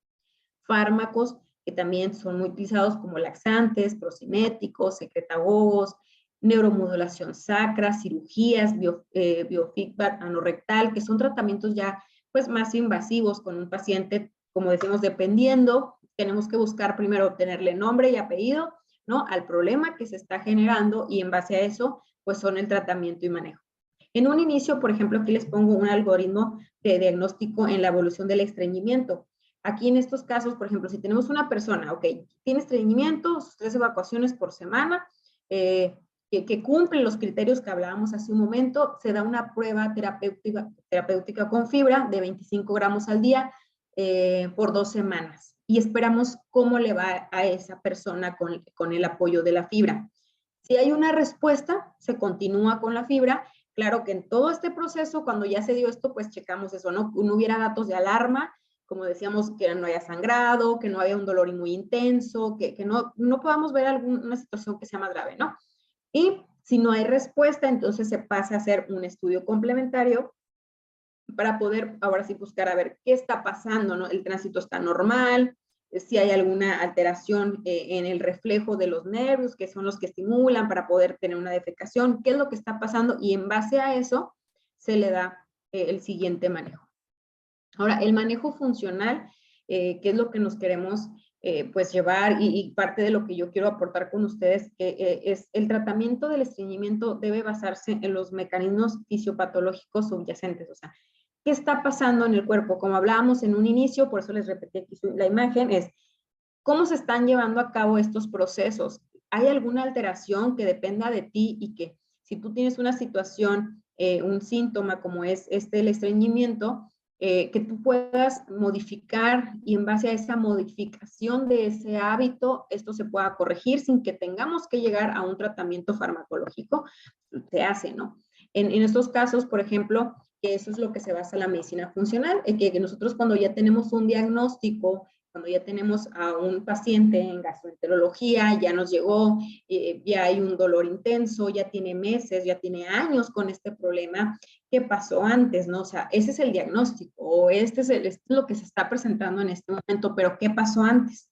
[SPEAKER 3] Fármacos que también son muy utilizados como laxantes, procinéticos, secretagogos, neuromodulación sacra, cirugías, biofeedback anorrectal, que son tratamientos ya pues más invasivos con un paciente, como decimos, dependiendo, tenemos que buscar primero tenerle nombre y apellido, ¿no? Al problema que se está generando y en base a eso, pues son el tratamiento y manejo. En un inicio, por ejemplo, aquí les pongo un algoritmo de diagnóstico en la evolución del estreñimiento. Aquí en estos casos, por ejemplo, si tenemos una persona, ok, tiene estreñimiento, 3 evacuaciones por semana, que cumplen los criterios que hablábamos hace un momento, se da una prueba terapéutica con fibra de 25 gramos al día por 2 semanas. Y esperamos cómo le va a esa persona con el apoyo de la fibra. Si hay una respuesta, se continúa con la fibra. Claro que en todo este proceso, cuando ya se dio esto, pues checamos eso, ¿no? No hubiera datos de alarma, como decíamos, que no haya sangrado, que no haya un dolor muy intenso, que no podamos ver alguna situación que sea más grave, ¿no? Y si no hay respuesta, entonces se pasa a hacer un estudio complementario para poder ahora sí buscar a ver qué está pasando, ¿no? El tránsito está normal, si hay alguna alteración en el reflejo de los nervios, que son los que estimulan para poder tener una defecación, qué es lo que está pasando y en base a eso se le da el siguiente manejo. Ahora, el manejo funcional, que es lo que nos queremos pues llevar y parte de lo que yo quiero aportar con ustedes, es el tratamiento del estreñimiento debe basarse en los mecanismos fisiopatológicos subyacentes, o sea, ¿qué está pasando en el cuerpo? Como hablábamos en un inicio, por eso les repetí aquí la imagen, es cómo se están llevando a cabo estos procesos. ¿Hay alguna alteración que dependa de ti y que si tú tienes una situación, un síntoma como es el estreñimiento, que tú puedas modificar y en base a esa modificación de ese hábito, esto se pueda corregir sin que tengamos que llegar a un tratamiento farmacológico? Se hace, ¿no? En estos casos, por ejemplo, que eso es lo que se basa en la medicina funcional, que nosotros cuando ya tenemos un diagnóstico, cuando ya tenemos a un paciente en gastroenterología, ya nos llegó, ya hay un dolor intenso, ya tiene meses, ya tiene años con este problema, ¿qué pasó antes? ¿No? O sea, ese es el diagnóstico, o esto es lo que se está presentando en este momento, pero ¿qué pasó antes?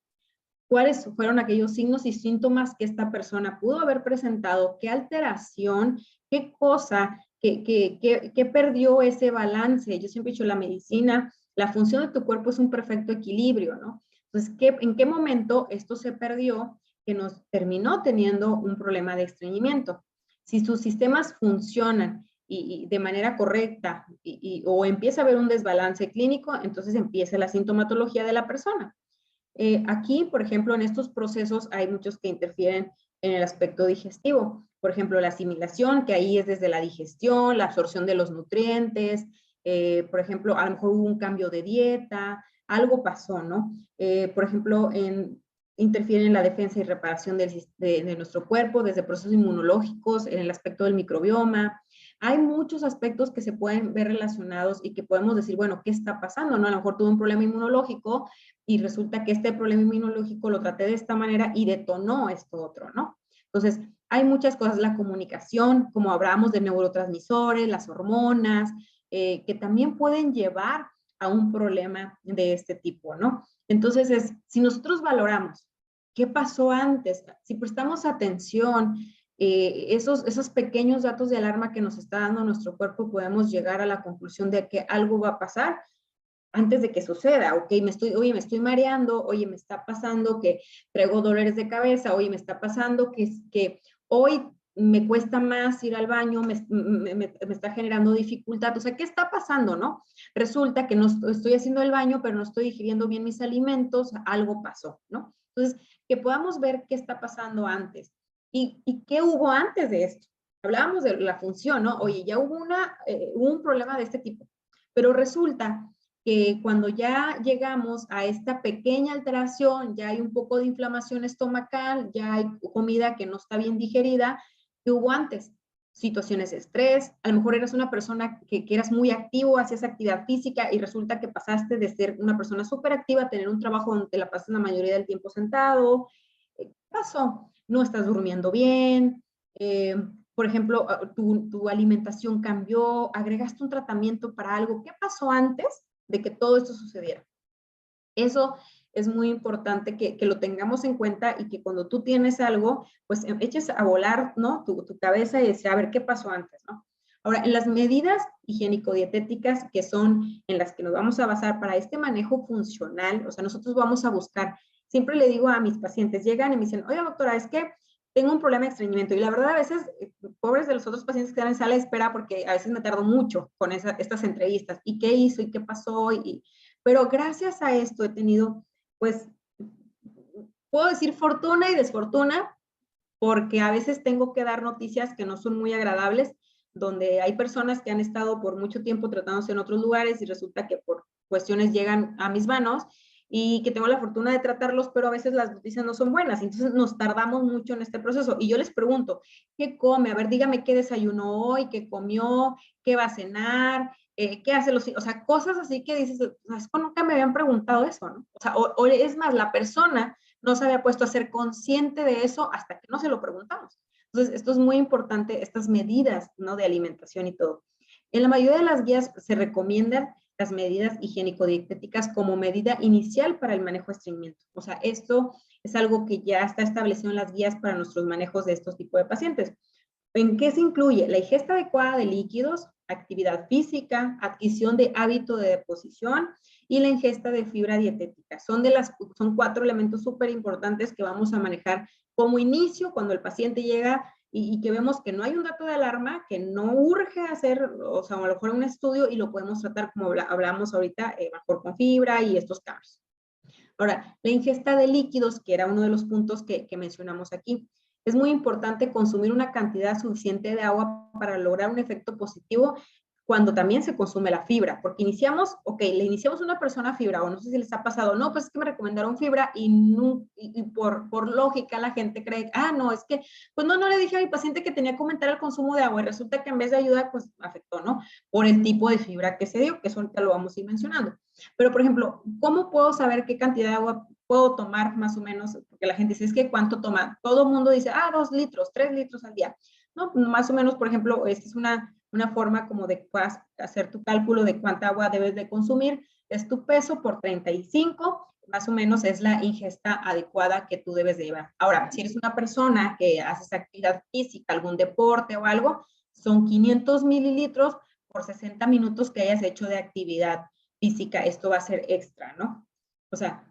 [SPEAKER 3] ¿Cuáles fueron aquellos signos y síntomas que esta persona pudo haber presentado? ¿Qué alteración? ¿Qué cosa? ¿Qué perdió ese balance? Yo siempre he dicho, la medicina, la función de tu cuerpo es un perfecto equilibrio, ¿no? Entonces, ¿en qué momento esto se perdió que nos terminó teniendo un problema de estreñimiento? Si sus sistemas funcionan y de manera correcta o empieza a haber un desbalance clínico, entonces empieza la sintomatología de la persona. Aquí, por ejemplo, en estos procesos hay muchos que interfieren en el aspecto digestivo. Por ejemplo, la asimilación, que ahí es desde la digestión, la absorción de los nutrientes. Por ejemplo, a lo mejor hubo un cambio de dieta, algo pasó, ¿no? Por ejemplo, interfieren en la defensa y reparación de nuestro cuerpo, desde procesos inmunológicos, en el aspecto del microbioma. Hay muchos aspectos que se pueden ver relacionados y que podemos decir, bueno, ¿qué está pasando? ¿No? A lo mejor tuve un problema inmunológico y resulta que este problema inmunológico lo traté de esta manera y detonó esto otro, ¿no? Entonces, hay muchas cosas, la comunicación, como hablamos de neurotransmisores, las hormonas, que también pueden llevar a un problema de este tipo, ¿no? Entonces, si nosotros valoramos qué pasó antes, si prestamos atención, esos pequeños datos de alarma que nos está dando nuestro cuerpo, podemos llegar a la conclusión de que algo va a pasar antes de que suceda. Ok, me estoy mareando, oye, me está pasando que traigo dolores de cabeza, oye, me está pasando que hoy me cuesta más ir al baño, me está generando dificultad. O sea, ¿qué está pasando, no? Resulta que no estoy haciendo el baño, pero no estoy digiriendo bien mis alimentos, algo pasó, ¿no? Entonces, que podamos ver qué está pasando antes. ¿Y qué hubo antes de esto? Hablábamos de la función, ¿no? Oye, ya hubo un problema de este tipo, pero resulta que cuando ya llegamos a esta pequeña alteración, ya hay un poco de inflamación estomacal, ya hay comida que no está bien digerida, que hubo antes. Situaciones de estrés, a lo mejor eras una persona que eras muy activo, hacías actividad física y resulta que pasaste de ser una persona súper activa a tener un trabajo donde te la pasas la mayoría del tiempo sentado. ¿Qué pasó? No estás durmiendo bien, por ejemplo, tu alimentación cambió, agregaste un tratamiento para algo. ¿Qué pasó antes de que todo esto sucediera? Eso es muy importante que lo tengamos en cuenta y que cuando tú tienes algo, pues eches a volar, ¿no? Tu cabeza y decir, a ver, ¿qué pasó antes, no? Ahora, en las medidas higiénico-dietéticas que son en las que nos vamos a basar para este manejo funcional, o sea, nosotros vamos a buscar, siempre le digo a mis pacientes, llegan y me dicen, oye, doctora, es que tengo un problema de estreñimiento. Y la verdad, a veces, pobres de los otros pacientes que están en sala de espera, porque a veces me tardo mucho con estas entrevistas. ¿Y qué hizo? ¿Y qué pasó? Pero gracias a esto he tenido, pues, puedo decir fortuna y desfortuna, porque a veces tengo que dar noticias que no son muy agradables, donde hay personas que han estado por mucho tiempo tratándose en otros lugares y resulta que por cuestiones llegan a mis manos y que tengo la fortuna de tratarlos, pero a veces las noticias no son buenas, entonces nos tardamos mucho en este proceso. Y yo les pregunto, ¿qué come? A ver, dígame qué desayunó hoy, qué comió, qué va a cenar, qué hace los... O sea, cosas así que dices, nunca me habían preguntado eso, ¿no? O sea, o es más, la persona no se había puesto a ser consciente de eso hasta que no se lo preguntamos. Entonces, esto es muy importante, estas medidas, ¿no? De alimentación y todo. En la mayoría de las guías se recomiendan las medidas higiénico-dietéticas como medida inicial para el manejo de estreñimiento. O sea, esto es algo que ya está establecido en las guías para nuestros manejos de estos tipos de pacientes. ¿En qué se incluye? La ingesta adecuada de líquidos, actividad física, adquisición de hábito de deposición y la ingesta de fibra dietética. Son 4 elementos súper importantes que vamos a manejar como inicio cuando el paciente llega y que vemos que no hay un dato de alarma, que no urge hacer, o sea, a lo mejor un estudio y lo podemos tratar como hablamos ahorita, mejor con fibra y estos cambios. Ahora, la ingesta de líquidos, que era uno de los puntos que mencionamos aquí. Es muy importante consumir una cantidad suficiente de agua para lograr un efecto positivo cuando también se consume la fibra, porque iniciamos, le iniciamos a una persona fibra, o no sé si les ha pasado, no, pues es que me recomendaron fibra y por lógica la gente cree, no, es que, pues no le dije a mi paciente que tenía que aumentar el consumo de agua y resulta que en vez de ayudar, pues afectó, ¿no? Por el tipo de fibra que se dio, que eso ahorita lo vamos a ir mencionando. Pero, por ejemplo, ¿cómo puedo saber qué cantidad de agua puedo tomar más o menos? Porque la gente dice, es que ¿cuánto toma? Todo el mundo dice, 2 litros, 3 litros al día. No, más o menos, por ejemplo, esta es una forma como de puedas hacer tu cálculo de cuánta agua debes de consumir. Es tu peso por 35, más o menos es la ingesta adecuada que tú debes de llevar. Ahora, si eres una persona que haces actividad física, algún deporte o algo, son 500 mililitros por 60 minutos que hayas hecho de actividad física. Esto va a ser extra, ¿no? O sea,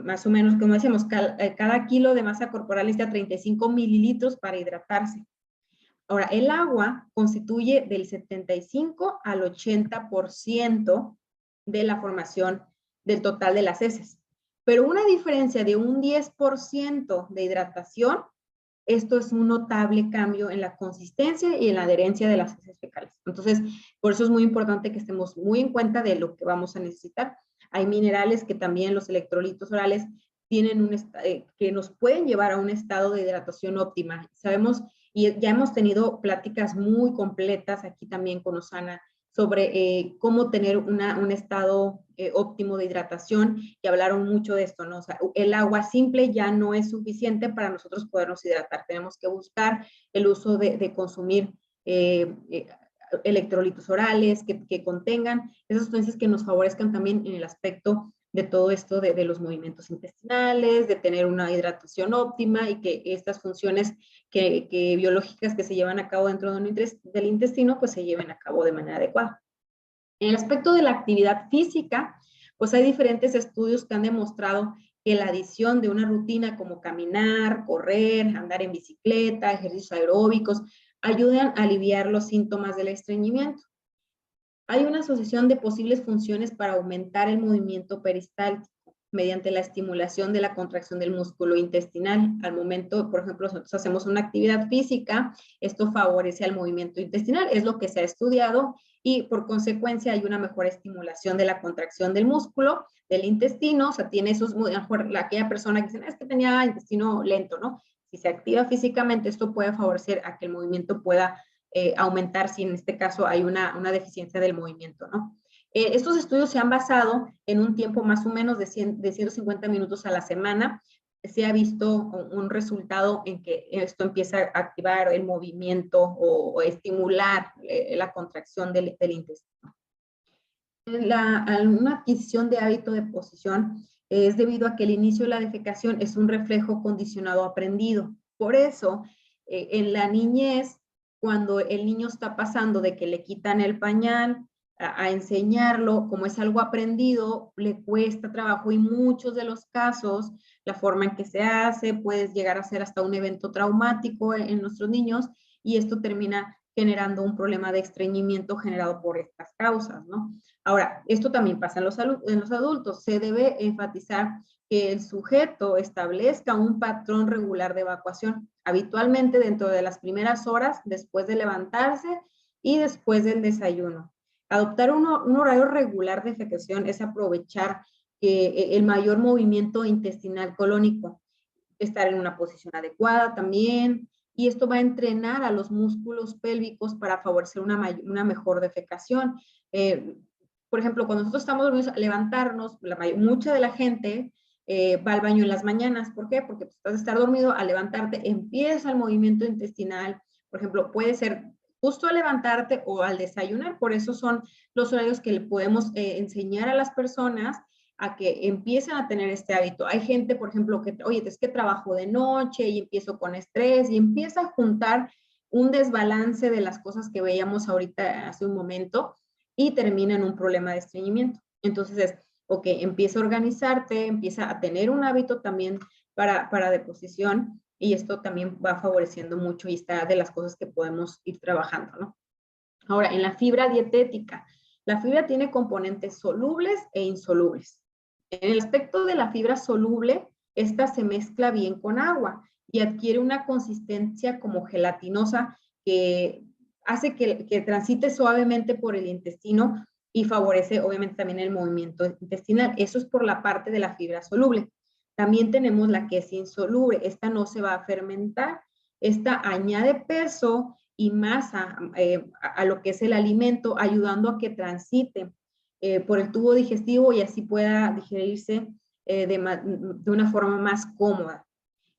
[SPEAKER 3] más o menos, como decíamos, cada kilo de masa corporal necesita 35 mililitros para hidratarse. Ahora, el agua constituye del 75 al 80% de la formación del total de las heces. Pero una diferencia de un 10% de hidratación, esto es un notable cambio en la consistencia y en la adherencia de las heces fecales. Entonces, por eso es muy importante que estemos muy en cuenta de lo que vamos a necesitar. Hay minerales que también los electrolitos orales tienen que nos pueden llevar a un estado de hidratación óptima. Sabemos y ya hemos tenido pláticas muy completas aquí también con Osana sobre cómo tener un estado óptimo de hidratación y hablaron mucho de esto, ¿no? O sea, el agua simple ya no es suficiente para nosotros podernos hidratar. Tenemos que buscar el uso de consumir electrolitos orales que contengan esas sustancias que nos favorezcan también en el aspecto de todo esto de los movimientos intestinales, de tener una hidratación óptima y que estas funciones biológicas que se llevan a cabo dentro del intestino, pues se lleven a cabo de manera adecuada. En el aspecto de la actividad física, pues hay diferentes estudios que han demostrado que la adición de una rutina como caminar, correr, andar en bicicleta, ejercicios aeróbicos, ayudan a aliviar los síntomas del estreñimiento. Hay una asociación de posibles funciones para aumentar el movimiento peristáltico mediante la estimulación de la contracción del músculo intestinal. Al momento, por ejemplo, nosotros hacemos una actividad física, esto favorece al movimiento intestinal, es lo que se ha estudiado y por consecuencia hay una mejor estimulación de la contracción del músculo, del intestino. O sea, tiene esos, a lo mejor aquella persona que dice, es que tenía intestino lento, ¿no? Si se activa físicamente, esto puede favorecer a que el movimiento pueda aumentar si en este caso hay una deficiencia del movimiento, ¿no? Estos estudios se han basado en un tiempo más o menos de 150 minutos a la semana. Se ha visto un resultado en que esto empieza a activar el movimiento o estimular la contracción del intestino. Una adquisición de hábito de posición es debido a que el inicio de la defecación es un reflejo condicionado aprendido. Por eso, en la niñez, cuando el niño está pasando de que le quitan el pañal a enseñarlo, como es algo aprendido, le cuesta trabajo y muchos de los casos, la forma en que se hace puede llegar a ser hasta un evento traumático en nuestros niños y esto termina generando un problema de estreñimiento generado por estas causas, ¿no? Ahora, esto también pasa en los adultos. Se debe enfatizar que el sujeto establezca un patrón regular de evacuación, habitualmente dentro de las primeras horas después de levantarse y después del desayuno. Adoptar un horario regular de defecación es aprovechar el mayor movimiento intestinal colónico, estar en una posición adecuada también, y esto va a entrenar a los músculos pélvicos para favorecer una mejor defecación. Por ejemplo, cuando nosotros estamos dormidos, levantarnos, mucha de la gente va al baño en las mañanas. ¿Por qué? Porque pues, vas a estar dormido, al levantarte empieza el movimiento intestinal. Por ejemplo, puede ser justo al levantarte o al desayunar. Por eso son los horarios que le podemos enseñar a las personas a que empiecen a tener este hábito. Hay gente, por ejemplo, que, oye, es que trabajo de noche y empiezo con estrés y empieza a juntar un desbalance de las cosas que veíamos ahorita hace un momento y termina en un problema de estreñimiento. Entonces es, ok, empieza a organizarte, empieza a tener un hábito también para deposición y esto también va favoreciendo mucho y está de las cosas que podemos ir trabajando, ¿no? Ahora, en la fibra dietética, la fibra tiene componentes solubles e insolubles. En el aspecto de la fibra soluble, esta se mezcla bien con agua y adquiere una consistencia como gelatinosa que hace que transite suavemente por el intestino y favorece obviamente también el movimiento intestinal. Eso es por la parte de la fibra soluble. También tenemos la que es insoluble. Esta no se va a fermentar. Esta añade peso y masa a lo que es el alimento, ayudando a que transite por el tubo digestivo y así pueda digerirse de una forma más cómoda.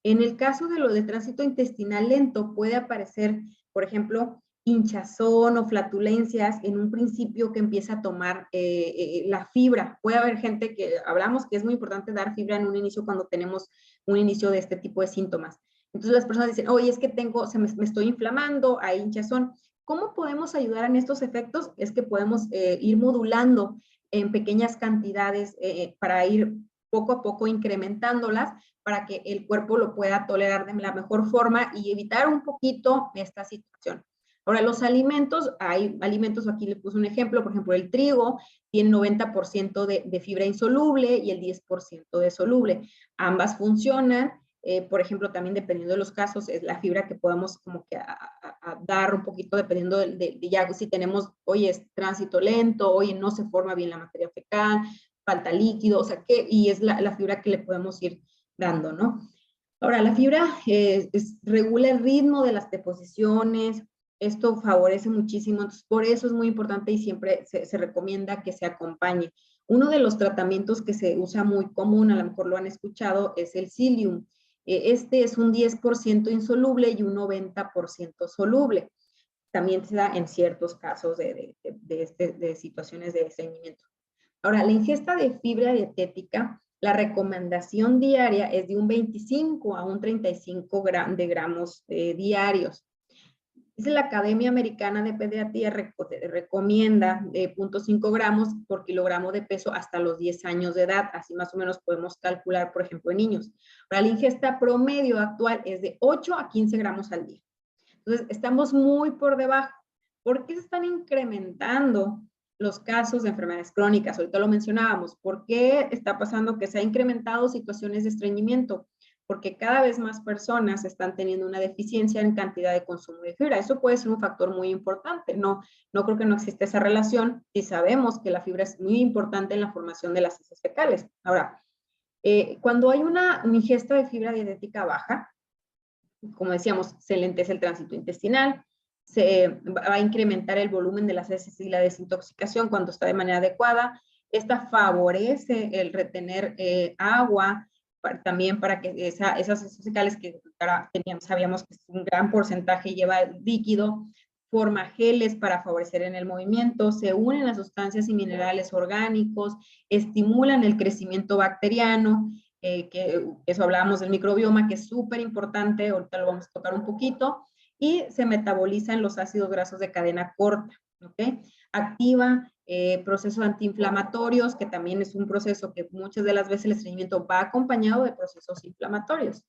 [SPEAKER 3] En el caso de lo de tránsito intestinal lento, puede aparecer, por ejemplo, hinchazón o flatulencias en un principio que empieza a tomar la fibra. Puede haber gente que hablamos que es muy importante dar fibra en un inicio cuando tenemos un inicio de este tipo de síntomas. Entonces las personas dicen, oye, es que me estoy inflamando, hay hinchazón. ¿Cómo podemos ayudar en estos efectos? Es que podemos ir modulando en pequeñas cantidades para ir poco a poco incrementándolas para que el cuerpo lo pueda tolerar de la mejor forma y evitar un poquito esta situación. Ahora, los alimentos, hay alimentos, aquí le puse un ejemplo, por ejemplo, el trigo tiene 90% de fibra insoluble y el 10% de soluble. Ambas funcionan. Por ejemplo, también dependiendo de los casos, es la fibra que podamos como que a dar un poquito dependiendo de ya si tenemos, oye, es tránsito lento, oye, no se forma bien la materia fecal, falta líquido, o sea, y es la fibra que le podemos ir dando, ¿no? Ahora, la fibra regula el ritmo de las deposiciones, esto favorece muchísimo, entonces por eso es muy importante y siempre se recomienda que se acompañe. Uno de los tratamientos que se usa muy común, a lo mejor lo han escuchado, es el psyllium. Este es un 10% insoluble y un 90% soluble. También se da en ciertos casos de situaciones de estreñimiento. Ahora, la ingesta de fibra dietética, la recomendación diaria es de un 25 a un 35 gramos diarios. Dice la Academia Americana de Pediatría recomienda 0.5 gramos por kilogramo de peso hasta los 10 años de edad. Así más o menos podemos calcular, por ejemplo, en niños. Ahora, la ingesta promedio actual es de 8 a 15 gramos al día. Entonces, estamos muy por debajo. ¿Por qué se están incrementando los casos de enfermedades crónicas? Ahorita lo mencionábamos. ¿Por qué está pasando que se ha incrementado situaciones de estreñimiento? porque cada vez más personas están teniendo una deficiencia en cantidad de consumo de fibra. Eso puede ser un factor muy importante. No creo que no existe esa relación y sabemos que la fibra es muy importante en la formación de las heces fecales. Ahora, cuando hay una ingesta de fibra dietética baja, como decíamos, se lentece el tránsito intestinal, se va a incrementar el volumen de las heces y la desintoxicación cuando está de manera adecuada. Esta favorece el retener agua, también para que esas heces fecales que sabíamos que un gran porcentaje lleva líquido, forma geles para favorecer en el movimiento, se unen a sustancias y minerales orgánicos, estimulan el crecimiento bacteriano, que eso hablábamos del microbioma, que es súper importante, ahorita lo vamos a tocar un poquito, y se metabolizan los ácidos grasos de cadena corta, ¿ok? Activa procesos antiinflamatorios, que también es un proceso que muchas de las veces el estreñimiento va acompañado de procesos inflamatorios.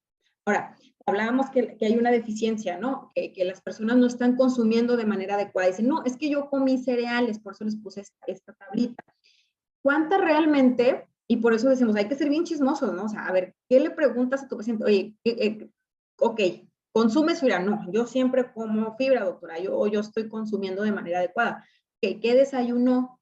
[SPEAKER 3] Ahora, hablábamos que hay una deficiencia, ¿no? Que las personas no están consumiendo de manera adecuada. Dicen, no, es que yo comí cereales, por eso les puse esta tablita. ¿Cuánta realmente? Y por eso decimos, hay que ser bien chismosos, ¿no? O sea, a ver, ¿qué le preguntas a tu paciente? Oye, ok, ¿consumes fibra? No, yo siempre como fibra, doctora, yo estoy consumiendo de manera adecuada. Okay, ¿qué desayunó?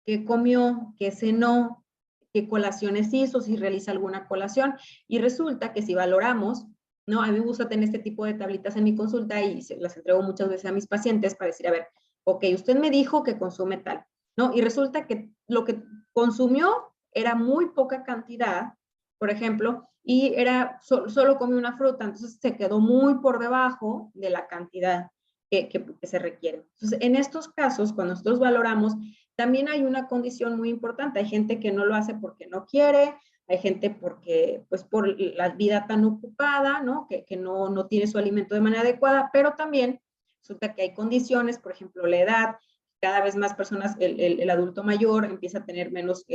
[SPEAKER 3] ¿Qué comió? ¿Qué cenó? ¿Qué colaciones hizo? Si realiza alguna colación. Y resulta que si valoramos, ¿no? A mí me gusta tener este tipo de tablitas en mi consulta y las entrego muchas veces a mis pacientes para decir, a ver, ok, usted me dijo que consume tal, ¿no? Y resulta que lo que consumió era muy poca cantidad, por ejemplo, y solo comió una fruta, entonces se quedó muy por debajo de la cantidad que se requiere. Entonces, en estos casos, cuando nosotros valoramos, también hay una condición muy importante. Hay gente que no lo hace porque no quiere, hay gente porque, pues, por la vida tan ocupada, ¿no? Que no tiene su alimento de manera adecuada, pero también resulta que hay condiciones, por ejemplo, la edad, cada vez más personas, el adulto mayor empieza a tener menos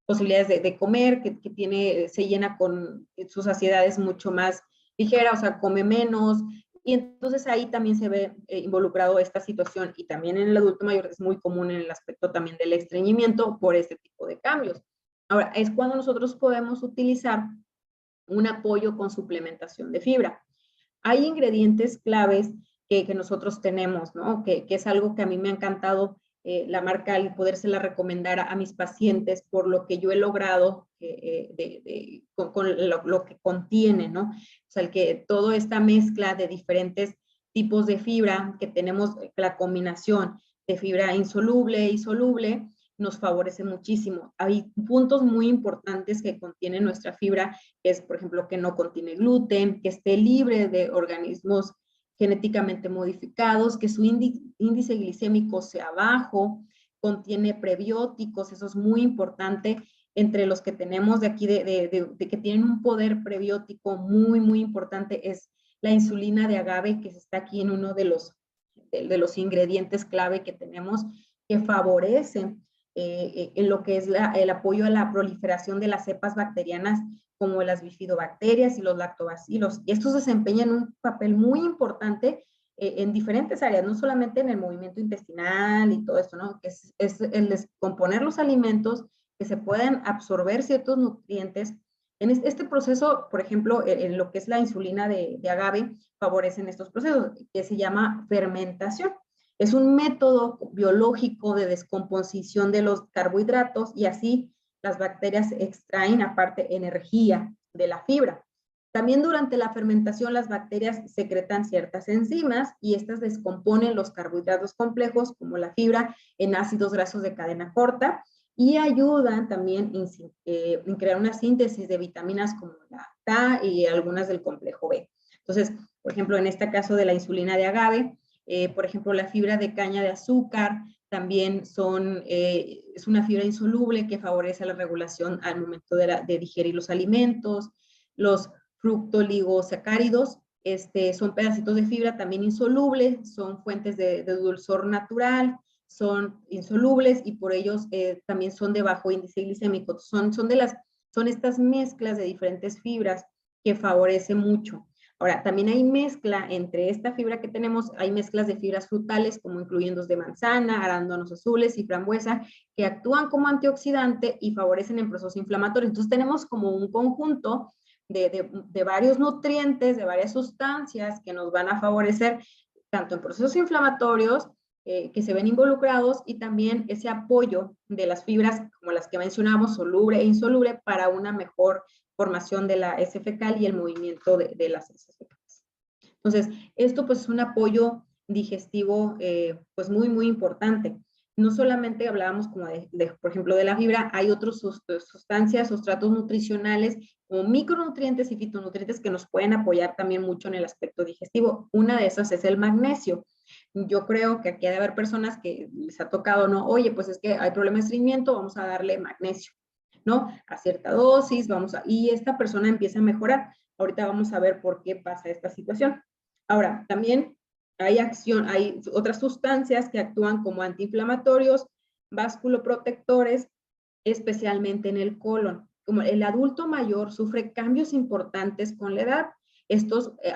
[SPEAKER 3] posibilidades de comer, que se llena con sus saciedades mucho más ligera, o sea, come menos, y entonces ahí también se ve involucrado esta situación, y también en el adulto mayor es muy común en el aspecto también del estreñimiento por este tipo de cambios. Ahora, es cuando nosotros podemos utilizar un apoyo con suplementación de fibra. Hay ingredientes claves que nosotros tenemos, ¿no? Que es algo que a mí me ha encantado la marca, el podérsela recomendar a mis pacientes por lo que yo he logrado con lo que contiene, ¿no? O sea, que toda esta mezcla de diferentes tipos de fibra que tenemos, la combinación de fibra insoluble y soluble, nos favorece muchísimo. Hay puntos muy importantes que contiene nuestra fibra, que es, por ejemplo, que no contiene gluten, que esté libre de organismos genéticamente modificados, que su índice glicémico sea bajo, contiene prebióticos, eso es muy importante. Entre los que tenemos de aquí, de que tienen un poder prebiótico muy, muy importante, es la insulina de agave, que está aquí en uno de los ingredientes clave que tenemos, que favorece en lo que es el apoyo a la proliferación de las cepas bacterianas como las bifidobacterias y los lactobacilos. Y estos desempeñan un papel muy importante en diferentes áreas, no solamente en el movimiento intestinal y todo esto, ¿no? Que es el descomponer los alimentos, que se puedan absorber ciertos nutrientes. En este proceso, por ejemplo, en lo que es la insulina de agave, favorecen estos procesos, que se llama fermentación. Es un método biológico de descomposición de los carbohidratos y así las bacterias extraen aparte energía de la fibra. También durante la fermentación las bacterias secretan ciertas enzimas y estas descomponen los carbohidratos complejos como la fibra en ácidos grasos de cadena corta y ayudan también en crear una síntesis de vitaminas como la K y algunas del complejo B. Entonces, por ejemplo, en este caso de la insulina de agave, por ejemplo, la fibra de caña de azúcar también es una fibra insoluble que favorece la regulación al momento de digerir los alimentos. Los fructoligosacáridos son pedacitos de fibra también insolubles, son fuentes de dulzor natural, son insolubles y por ellos también son de bajo índice glicémico. Son estas mezclas de diferentes fibras que favorecen mucho. Ahora, también hay mezcla entre esta fibra que tenemos, hay mezclas de fibras frutales, como incluyendo de manzana, arándanos azules y frambuesa, que actúan como antioxidante y favorecen en procesos inflamatorios. Entonces, tenemos como un conjunto de varios nutrientes, de varias sustancias que nos van a favorecer tanto en procesos inflamatorios que se ven involucrados y también ese apoyo de las fibras como las que mencionamos, soluble e insoluble, para una mejor formación de la heces fecal y el movimiento de las heces fecales. Entonces, esto pues es un apoyo digestivo pues muy importante. No solamente hablábamos como por ejemplo, de la fibra, hay otras sustancias, sustratos nutricionales como micronutrientes y fitonutrientes que nos pueden apoyar también mucho en el aspecto digestivo. Una de esas es el magnesio. Yo creo que aquí ha de haber personas que les ha tocado, ¿no? Oye, pues es que hay problema de estreñimiento, vamos a darle magnesio, ¿no? A cierta dosis, y esta persona empieza a mejorar. Ahorita vamos a ver por qué pasa esta situación. Ahora, también hay otras sustancias que actúan como antiinflamatorios, vasculoprotectores, especialmente en el colon. Como el adulto mayor sufre cambios importantes con la edad,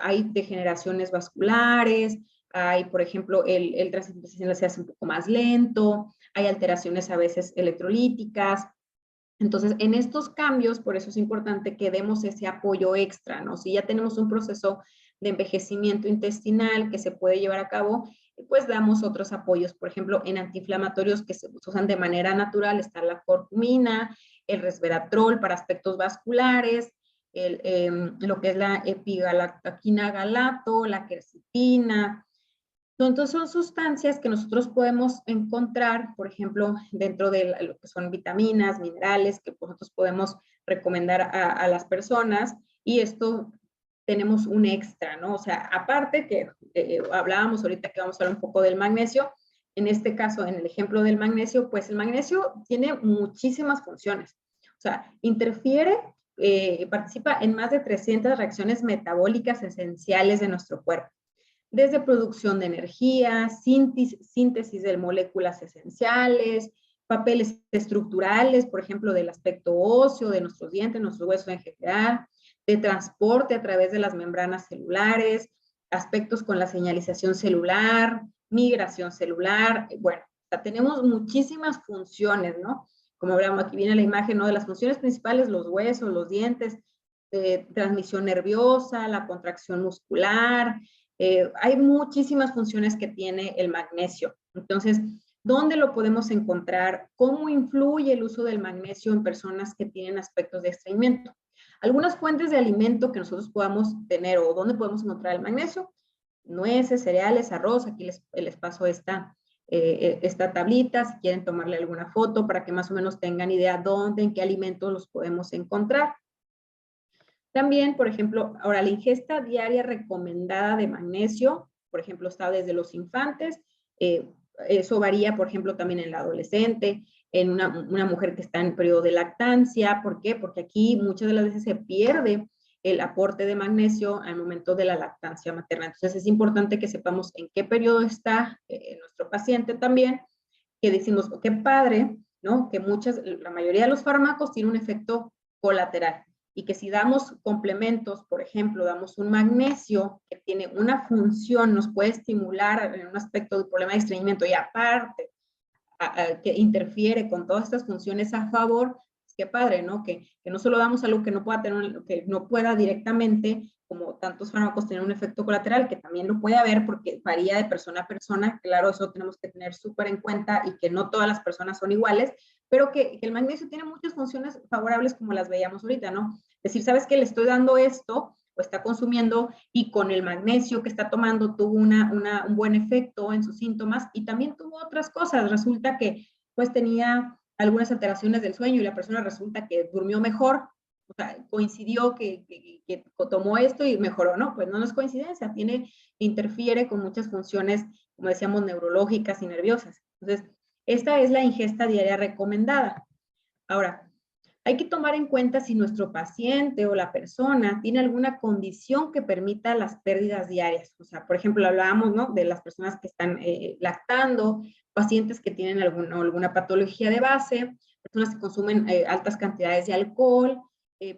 [SPEAKER 3] hay degeneraciones vasculares, hay, por ejemplo, el tránsito intestinal se hace un poco más lento, hay alteraciones a veces electrolíticas. Entonces, en estos cambios, por eso es importante que demos ese apoyo extra, ¿no? Si ya tenemos un proceso de envejecimiento intestinal que se puede llevar a cabo, pues damos otros apoyos. Por ejemplo, en antiinflamatorios que se usan de manera natural está la curcumina, el resveratrol para aspectos vasculares, lo que es la epigalactoquina galato, la quercetina. Entonces son sustancias que nosotros podemos encontrar, por ejemplo, dentro de lo que son vitaminas, minerales, que nosotros podemos recomendar a las personas, y esto tenemos un extra, ¿no? O sea, aparte que hablábamos ahorita que vamos a hablar un poco del magnesio, en este caso, en el ejemplo del magnesio, pues el magnesio tiene muchísimas funciones. O sea, interfiere, participa en más de 300 reacciones metabólicas esenciales de nuestro cuerpo, desde producción de energía, síntesis de moléculas esenciales, papeles estructurales, por ejemplo, del aspecto óseo, de nuestros dientes, nuestros huesos en general, de transporte a través de las membranas celulares, aspectos con la señalización celular, migración celular. Bueno, tenemos muchísimas funciones, ¿no? Como hablamos, aquí viene la imagen, ¿no? De las funciones principales, los huesos, los dientes, transmisión nerviosa, la contracción muscular. Hay muchísimas funciones que tiene el magnesio. Entonces, ¿dónde lo podemos encontrar? ¿Cómo influye el uso del magnesio en personas que tienen aspectos de estreñimiento? Algunas fuentes de alimento que nosotros podamos tener o dónde podemos encontrar el magnesio: nueces, cereales, arroz. Aquí les paso esta tablita si quieren tomarle alguna foto para que más o menos tengan idea dónde, en qué alimentos los podemos encontrar. También, por ejemplo, ahora la ingesta diaria recomendada de magnesio, por ejemplo, está desde los infantes, eso varía, por ejemplo, también en la adolescente, en una mujer que está en periodo de lactancia. ¿Por qué? Porque aquí muchas de las veces se pierde el aporte de magnesio al momento de la lactancia materna. Entonces es importante que sepamos en qué periodo está nuestro paciente también, que decimos, qué padre, ¿no? Que la mayoría de los fármacos tienen un efecto colateral, y que si damos complementos, por ejemplo, damos un magnesio que tiene una función, nos puede estimular en un aspecto del problema de estreñimiento, y aparte que interfiere con todas estas funciones a favor, pues qué padre, ¿no? Que no solo damos algo que no pueda tener, que no pueda directamente, como tantos fármacos, tener un efecto colateral, que también lo puede haber porque varía de persona a persona. Claro, eso tenemos que tener súper en cuenta, y que no todas las personas son iguales, pero que el magnesio tiene muchas funciones favorables, como las veíamos ahorita, ¿no? Es decir, ¿sabes qué? Le estoy dando esto, o está consumiendo, y con el magnesio que está tomando tuvo un buen efecto en sus síntomas, y también tuvo otras cosas. Resulta que pues tenía algunas alteraciones del sueño y la persona resulta que durmió mejor. O sea, coincidió que tomó esto y mejoró, ¿no? Pues no es coincidencia, interfiere con muchas funciones, como decíamos, neurológicas y nerviosas. Entonces, esta es la ingesta diaria recomendada. Ahora, hay que tomar en cuenta si nuestro paciente o la persona tiene alguna condición que permita las pérdidas diarias. O sea, por ejemplo, hablábamos, ¿no?, de las personas que están lactando, pacientes que tienen alguna patología de base, personas que consumen altas cantidades de alcohol,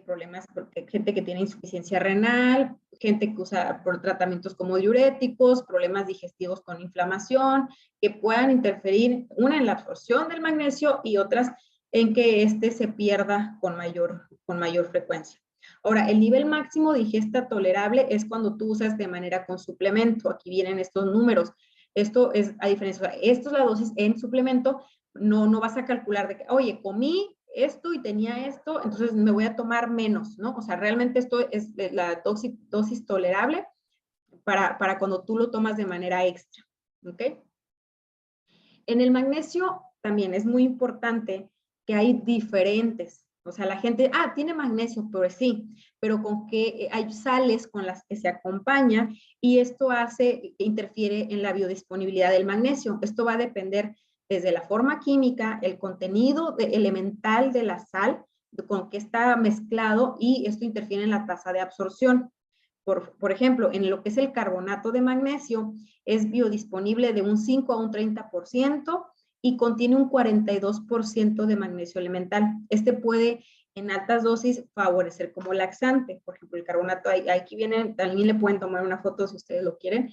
[SPEAKER 3] problemas, porque gente que tiene insuficiencia renal, gente que usa por tratamientos como diuréticos, problemas digestivos con inflamación, que puedan interferir, una en la absorción del magnesio y otras en que se pierda con mayor frecuencia. Ahora, el nivel máximo de ingesta tolerable es cuando tú usas de manera con suplemento. Aquí vienen estos números. Esto es a diferencia, o sea, esto es la dosis en suplemento, no vas a calcular de que, oye, comí esto y tenía esto, entonces me voy a tomar menos, ¿no? O sea, realmente esto es la dosis tolerable para cuando tú lo tomas de manera extra, ¿ok? En el magnesio también es muy importante que hay diferentes, o sea, la gente, tiene magnesio, pues sí, pero con que hay sales con las que se acompaña y esto hace, interfiere en la biodisponibilidad del magnesio. Esto va a depender desde la forma química, el contenido elemental de la sal, con que está mezclado y esto interfiere en la tasa de absorción. Por ejemplo, en lo que es el carbonato de magnesio, es biodisponible de un 5 a un 30% y contiene un 42% de magnesio elemental. Este puede en altas dosis favorecer como laxante. Por ejemplo, el carbonato, aquí viene, también le pueden tomar una foto si ustedes lo quieren,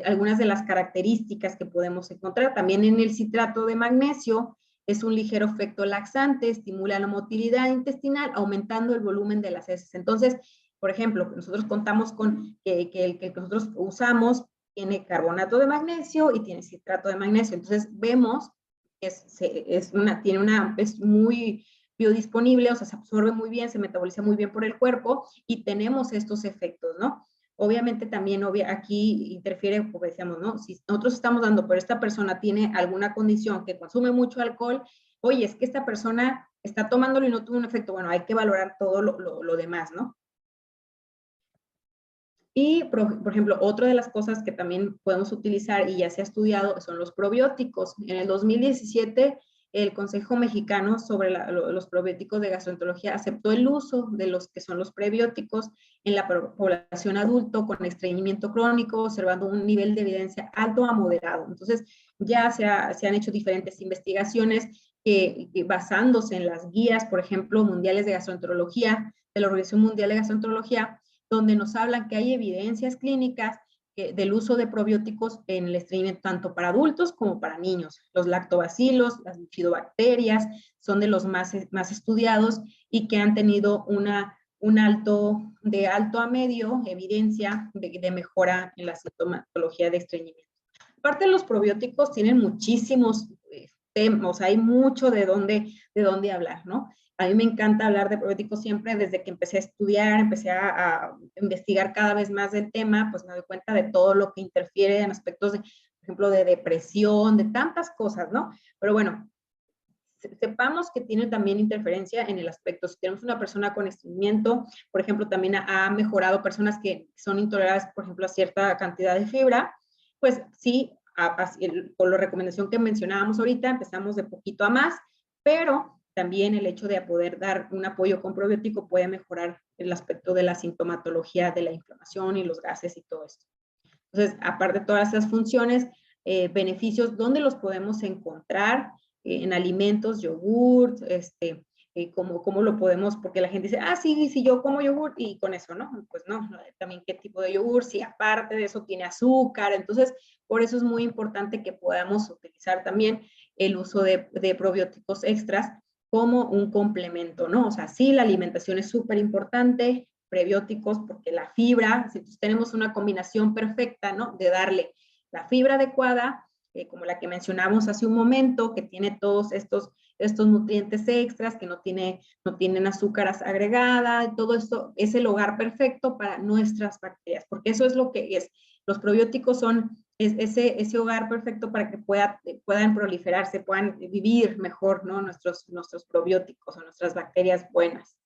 [SPEAKER 3] algunas de las características que podemos encontrar. También en el citrato de magnesio es un ligero efecto laxante, estimula la motilidad intestinal, aumentando el volumen de las heces. Entonces, por ejemplo, nosotros contamos con que el que nosotros usamos tiene carbonato de magnesio y tiene citrato de magnesio. Entonces vemos que es muy biodisponible, o sea, se absorbe muy bien, se metaboliza muy bien por el cuerpo y tenemos estos efectos, ¿no? Obviamente también aquí interfiere, como decíamos, ¿no? Si nosotros estamos dando, pero esta persona tiene alguna condición que consume mucho alcohol, oye, es que esta persona está tomándolo y no tuvo un efecto, bueno, hay que valorar todo lo demás, ¿no? Y, por ejemplo, otra de las cosas que también podemos utilizar y ya se ha estudiado son los probióticos. En el 2017, el Consejo Mexicano sobre los probióticos de gastroenterología aceptó el uso de los que son los prebióticos en la población adulto con estreñimiento crónico, observando un nivel de evidencia alto a moderado. Entonces, ya se han hecho diferentes investigaciones que basándose en las guías, por ejemplo, mundiales de gastroenterología, de la Organización Mundial de Gastroenterología, donde nos hablan que hay evidencias clínicas del uso de probióticos en el estreñimiento tanto para adultos como para niños. Los lactobacilos, las bifidobacterias son de los más estudiados y que han tenido de alto a medio evidencia de mejora en la sintomatología de estreñimiento. Aparte de los probióticos tienen muchísimos temas, hay mucho de dónde hablar, ¿no? A mí me encanta hablar de probióticos siempre desde que empecé a estudiar, empecé a investigar cada vez más del tema, pues me doy cuenta de todo lo que interfiere en aspectos, por ejemplo, de depresión, de tantas cosas, ¿no? Pero bueno, sepamos que tiene también interferencia en el aspecto, si tenemos una persona con estreñimiento, por ejemplo, también ha mejorado personas que son intolerantes, por ejemplo, a cierta cantidad de fibra, pues sí, con la recomendación que mencionábamos ahorita, empezamos de poquito a más, pero también el hecho de poder dar un apoyo con probiótico puede mejorar el aspecto de la sintomatología de la inflamación y los gases y todo esto. Entonces, aparte de todas esas funciones, beneficios, ¿dónde los podemos encontrar? En alimentos, yogurt, cómo lo podemos, porque la gente dice, sí, yo como yogurt y con eso, ¿no? Pues no, también qué tipo de yogurt, si aparte de eso tiene azúcar, entonces por eso es muy importante que podamos utilizar también el uso de probióticos extras como un complemento, ¿no? O sea, sí, la alimentación es súper importante, prebióticos, porque la fibra, si tenemos una combinación perfecta, ¿no? De darle la fibra adecuada, como la que mencionamos hace un momento, que tiene todos estos nutrientes extras, que no tienen azúcares agregada, todo esto es el hogar perfecto para nuestras bacterias, porque eso es lo que es. Los probióticos son ese hogar perfecto para que puedan proliferarse, puedan vivir mejor, ¿no? Nuestros probióticos o nuestras bacterias buenas.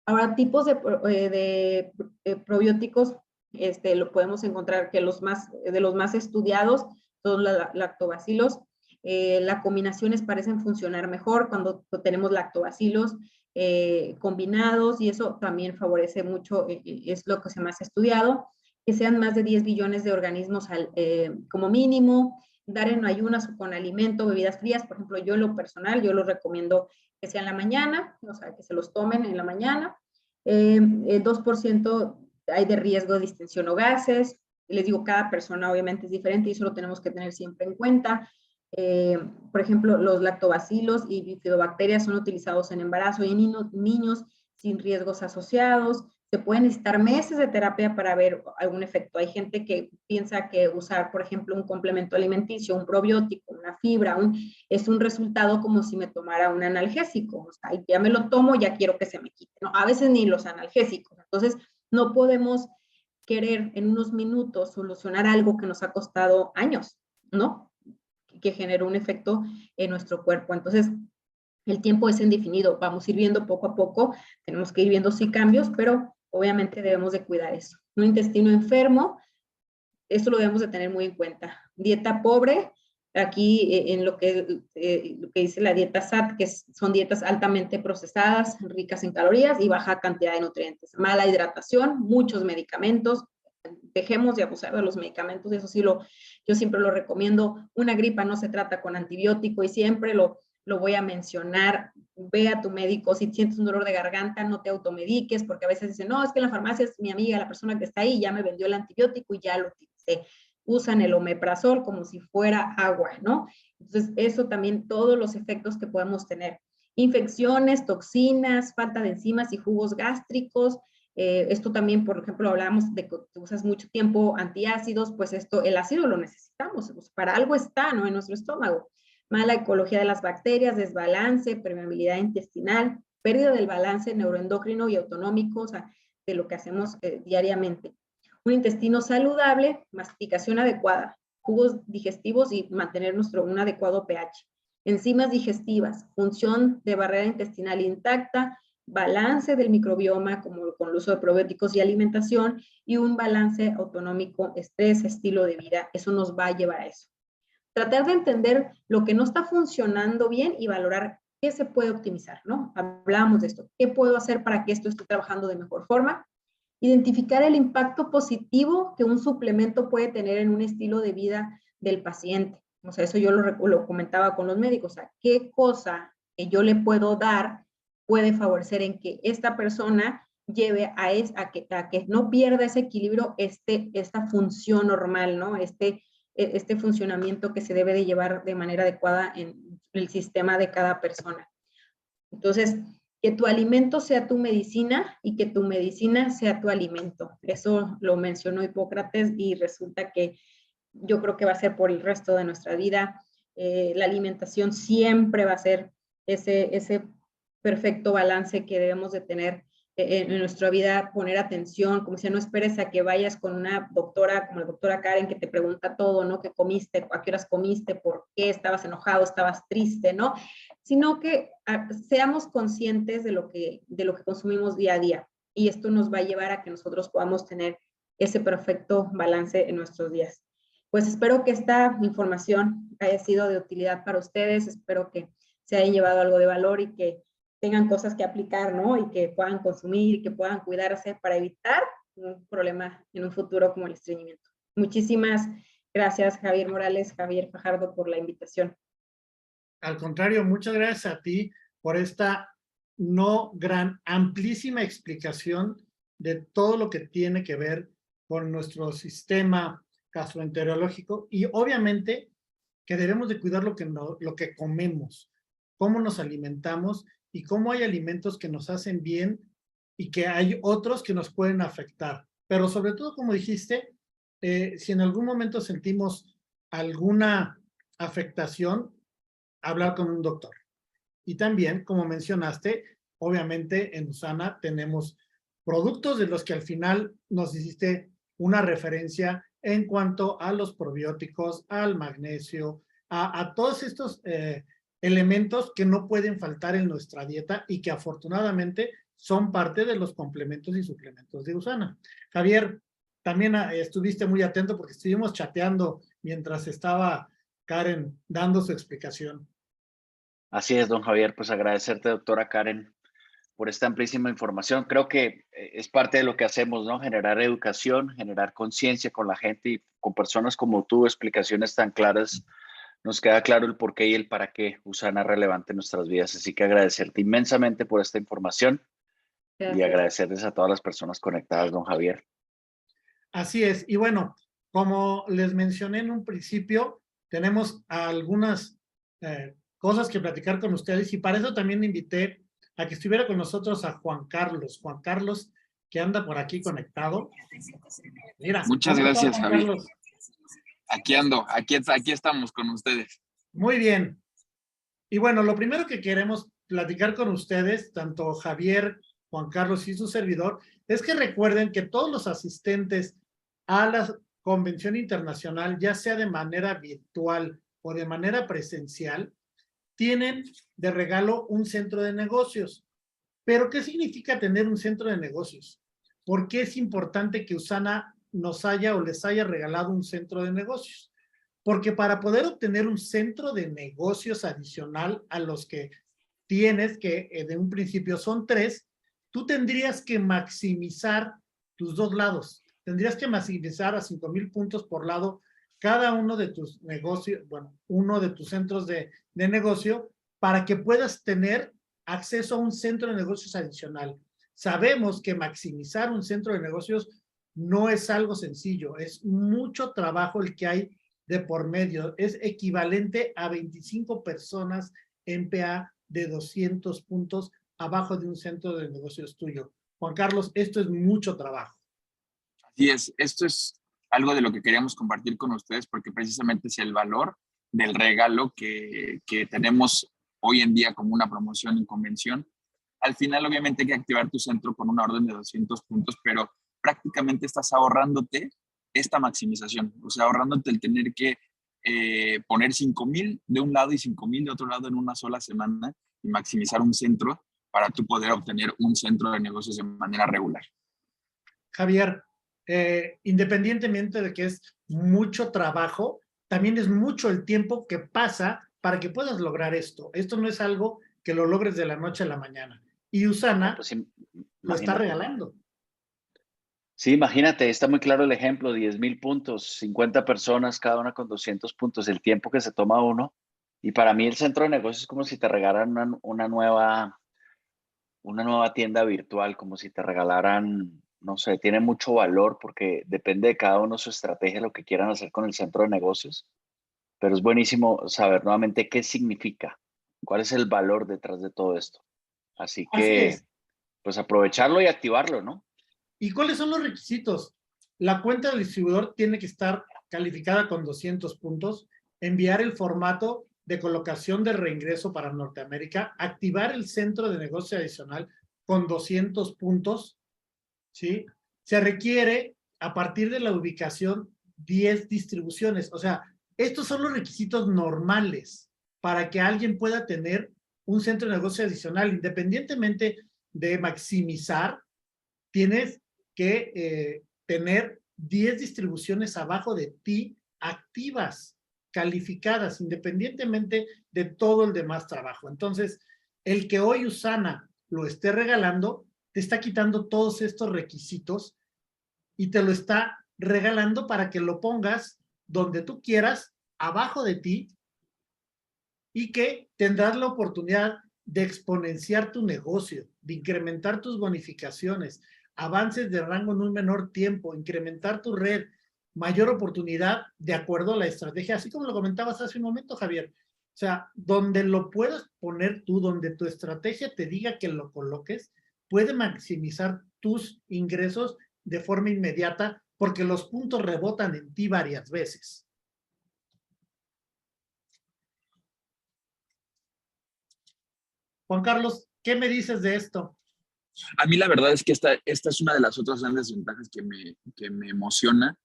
[SPEAKER 3] Ahora, tipos de probióticos, lo podemos encontrar que de los más estudiados son los lactobacilos. Las combinaciones parecen funcionar mejor cuando tenemos lactobacilos combinados y eso también favorece mucho, es lo que se más ha estudiado, que sean más de 10 billones de organismos como mínimo, dar en ayunas o con alimento, bebidas frías, por ejemplo, yo en lo personal, yo lo recomiendo que sea en la mañana, o sea, que se los tomen en la mañana. 2% hay de riesgo de distensión o gases. Les digo, cada persona obviamente es diferente y eso lo tenemos que tener siempre en cuenta. Por ejemplo, los lactobacilos y bifidobacterias son utilizados en embarazo y en niños sin riesgos asociados. Se pueden necesitar meses de terapia para ver algún efecto. Hay gente que piensa que usar, por ejemplo, un complemento alimenticio, un probiótico, una fibra, es un resultado como si me tomara un analgésico. O sea, ya me lo tomo, ya quiero que se me quite, ¿no? A veces ni los analgésicos. Entonces, no podemos querer en unos minutos solucionar algo que nos ha costado años, ¿no? Que generó un efecto en nuestro cuerpo. Entonces, el tiempo es indefinido, vamos a ir viendo poco a poco, tenemos que ir viendo sí cambios, pero obviamente debemos de cuidar eso. Un intestino enfermo, esto lo debemos de tener muy en cuenta. Dieta pobre, aquí en lo que dice la dieta SAT, que son dietas altamente procesadas, ricas en calorías y baja cantidad de nutrientes. Mala hidratación, muchos medicamentos, dejemos de abusar de los medicamentos, eso sí yo siempre lo recomiendo. Una gripa no se trata con antibiótico y siempre lo voy a mencionar. Ve a tu médico, si sientes un dolor de garganta, no te automediques, porque a veces dicen, no, es que en la farmacia es mi amiga, la persona que está ahí, ya me vendió el antibiótico y ya lo utilicé. Usan el omeprazol como si fuera agua, ¿no? Entonces, eso también, todos los efectos que podemos tener. Infecciones, toxinas, falta de enzimas y jugos gástricos. Esto también, por ejemplo, hablamos de que usas mucho tiempo antiácidos, pues el ácido lo necesitamos, pues para algo está, ¿no? En nuestro estómago. Mala ecología de las bacterias, desbalance, permeabilidad intestinal, pérdida del balance neuroendocrino y autonómico, o sea, de lo que hacemos diariamente. Un intestino saludable, masticación adecuada, jugos digestivos y mantener un adecuado pH. Enzimas digestivas, función de barrera intestinal intacta, balance del microbioma como con el uso de probióticos y alimentación y un balance autonómico, estrés, estilo de vida, eso nos va a llevar a eso. Tratar de entender lo que no está funcionando bien y valorar qué se puede optimizar, ¿no? Hablábamos de esto. ¿Qué puedo hacer para que esto esté trabajando de mejor forma? Identificar el impacto positivo que un suplemento puede tener en un estilo de vida del paciente. O sea, eso yo lo comentaba con los médicos. O sea, ¿qué cosa que yo le puedo dar puede favorecer en que esta persona lleve a que no pierda ese equilibrio, esta función normal, ¿no? Este funcionamiento que se debe de llevar de manera adecuada en el sistema de cada persona. Entonces, que tu alimento sea tu medicina y que tu medicina sea tu alimento. Eso lo mencionó Hipócrates y resulta que yo creo que va a ser por el resto de nuestra vida. La alimentación siempre va a ser ese perfecto balance que debemos de tener en nuestra vida, poner atención, como decía, no esperes a que vayas con una doctora como la doctora Karen que te pregunta todo, ¿no? ¿Qué comiste? ¿A qué horas comiste? ¿Por qué? ¿Estabas enojado? ¿Estabas triste? ¿No? Sino que seamos conscientes de lo que consumimos día a día y esto nos va a llevar a que nosotros podamos tener ese perfecto balance en nuestros días. Pues espero que esta información haya sido de utilidad para ustedes, espero que se hayan llevado algo de valor y que tengan cosas que aplicar, ¿no? Y que puedan consumir, que puedan cuidarse para evitar un problema en un futuro como el estreñimiento. Muchísimas gracias, Javier Morales, Javier Fajardo, por la invitación.
[SPEAKER 1] Al contrario, muchas gracias a ti por esta amplísima explicación de todo lo que tiene que ver con nuestro sistema gastroenterológico y obviamente que debemos de cuidar lo que comemos, cómo nos alimentamos y cómo hay alimentos que nos hacen bien y que hay otros que nos pueden afectar. Pero sobre todo, como dijiste, si en algún momento sentimos alguna afectación, hablar con un doctor. Y también, como mencionaste, obviamente en USANA tenemos productos de los que al final nos hiciste una referencia en cuanto a los probióticos, al magnesio, a todos estos elementos que no pueden faltar en nuestra dieta y que afortunadamente son parte de los complementos y suplementos de USANA. Javier, también estuviste muy atento porque estuvimos chateando mientras estaba Karen dando su explicación.
[SPEAKER 2] Así es, don Javier, pues agradecerte, doctora Karen, por esta amplísima información. Creo que es parte de lo que hacemos, ¿no? Generar educación, generar conciencia con la gente y con personas como tú, explicaciones tan claras. Nos queda claro el por qué y el para qué USANA es relevante en nuestras vidas. Así que agradecerte inmensamente por esta información. Gracias. Y agradecerles a todas las personas conectadas, don Javier.
[SPEAKER 1] Así es. Y bueno, como les mencioné en un principio, tenemos algunas cosas que platicar con ustedes y para eso también invité a que estuviera con nosotros a Juan Carlos. Juan Carlos que anda por aquí conectado. Mira,
[SPEAKER 4] Muchas
[SPEAKER 1] ¿cómo estás,
[SPEAKER 4] gracias,
[SPEAKER 1] Juan
[SPEAKER 4] Javi.
[SPEAKER 1] Carlos?
[SPEAKER 4] Aquí ando, aquí estamos con ustedes.
[SPEAKER 1] Muy bien. Y bueno, lo primero que queremos platicar con ustedes, tanto Javier, Juan Carlos y su servidor, es que recuerden que todos los asistentes a la convención internacional, ya sea de manera virtual o de manera presencial, tienen de regalo un centro de negocios. Pero, ¿qué significa tener un centro de negocios? ¿Por qué es importante que USANA nos haya o les haya regalado un centro de negocios? Porque para poder obtener un centro de negocios adicional a los que tienes, que de un principio son 3, tú tendrías que maximizar tus 2 lados. Tendrías que maximizar a 5,000 puntos por lado cada uno de tus negocios, bueno, uno de tus centros de negocio, para que puedas tener acceso a un centro de negocios adicional. Sabemos que maximizar un centro de negocios no es algo sencillo, es mucho trabajo el que hay de por medio, es equivalente a 25 personas en PA de 200 puntos abajo de un centro de negocios tuyo. Juan Carlos, esto es mucho trabajo.
[SPEAKER 4] Así es, esto es algo de lo que queríamos compartir con ustedes porque precisamente es el valor del regalo que tenemos hoy en día como una promoción en convención. Al final, obviamente, hay que activar tu centro con una orden de 200 puntos, pero prácticamente estás ahorrándote esta maximización, o sea, ahorrándote el tener que poner 5,000 de un lado y 5,000 de otro lado en una sola semana y maximizar un centro para tú poder obtener un centro de negocios de manera regular.
[SPEAKER 1] Javier, independientemente de que es mucho trabajo, también es mucho el tiempo que pasa para que puedas lograr esto. Esto no es algo que lo logres de la noche a la mañana. Y USANA
[SPEAKER 2] Pues,
[SPEAKER 1] lo está regalando.
[SPEAKER 2] Sí, imagínate, está muy claro el ejemplo, 10,000 puntos, 50 personas, cada una con 200 puntos, el tiempo que se toma uno. Y para mí el centro de negocios es como si te regalaran una nueva tienda virtual, como si te regalaran, no sé, tiene mucho valor porque depende de cada uno su estrategia, lo que quieran hacer con el centro de negocios. Pero es buenísimo saber nuevamente qué significa, cuál es el valor detrás de todo esto. Así que, pues aprovecharlo y activarlo, ¿no?
[SPEAKER 1] ¿Y cuáles son los requisitos? La cuenta del distribuidor tiene que estar calificada con 200 puntos, enviar el formato de colocación de reingreso para Norteamérica, activar el centro de negocio adicional con 200 puntos, ¿sí? Se requiere, a partir de la ubicación, 10 distribuciones. O sea, estos son los requisitos normales para que alguien pueda tener un centro de negocio adicional, independientemente de maximizar, tienes que tener 10 distribuciones abajo de ti activas, calificadas, independientemente de todo el demás trabajo. Entonces, el que hoy USANA lo esté regalando, te está quitando todos estos requisitos y te lo está regalando para que lo pongas donde tú quieras, abajo de ti, y que tendrás la oportunidad de exponenciar tu negocio, de incrementar tus bonificaciones, avances de rango en un menor tiempo, incrementar tu red, mayor oportunidad de acuerdo a la estrategia, así como lo comentabas hace un momento, Javier. O sea, donde lo puedas poner tú, donde tu estrategia te diga que lo coloques, puede maximizar tus ingresos de forma inmediata porque los puntos rebotan en ti varias veces. Juan Carlos, ¿qué me dices de esto?
[SPEAKER 4] A mí la verdad es que esta es una de las otras grandes ventajas que me emociona,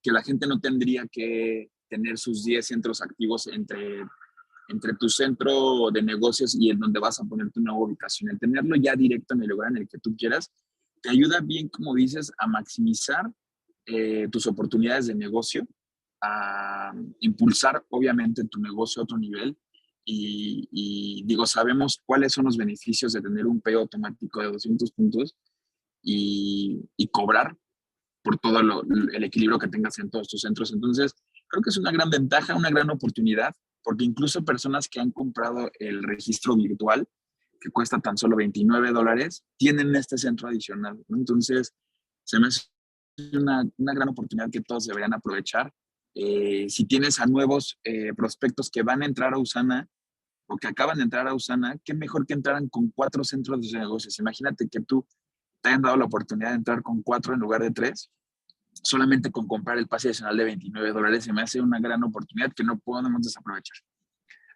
[SPEAKER 4] que la gente no tendría que tener sus 10 centros activos entre tu centro de negocios y en donde vas a poner tu nueva ubicación. El tenerlo ya directo en el lugar en el que tú quieras, te ayuda bien, como dices, a maximizar tus oportunidades de negocio, a impulsar obviamente tu negocio a otro nivel. Y digo, sabemos cuáles son los beneficios de tener un pago automático de 200 puntos y cobrar por todo el equilibrio que tengas en todos tus centros. Entonces, creo que es una gran ventaja, una gran oportunidad, porque incluso personas que han comprado el registro virtual, que cuesta tan solo $29, tienen este centro adicional, ¿no? Entonces, se me hace una gran oportunidad que todos deberían aprovechar. Si tienes a nuevos prospectos que van a entrar a USANA o que acaban de entrar a USANA, qué mejor que entraran con 4 centros de negocios. Imagínate que tú te hayan dado la oportunidad de entrar con 4 en lugar de 3, solamente con comprar el pase adicional de $29, se me hace una gran oportunidad que no podemos desaprovechar.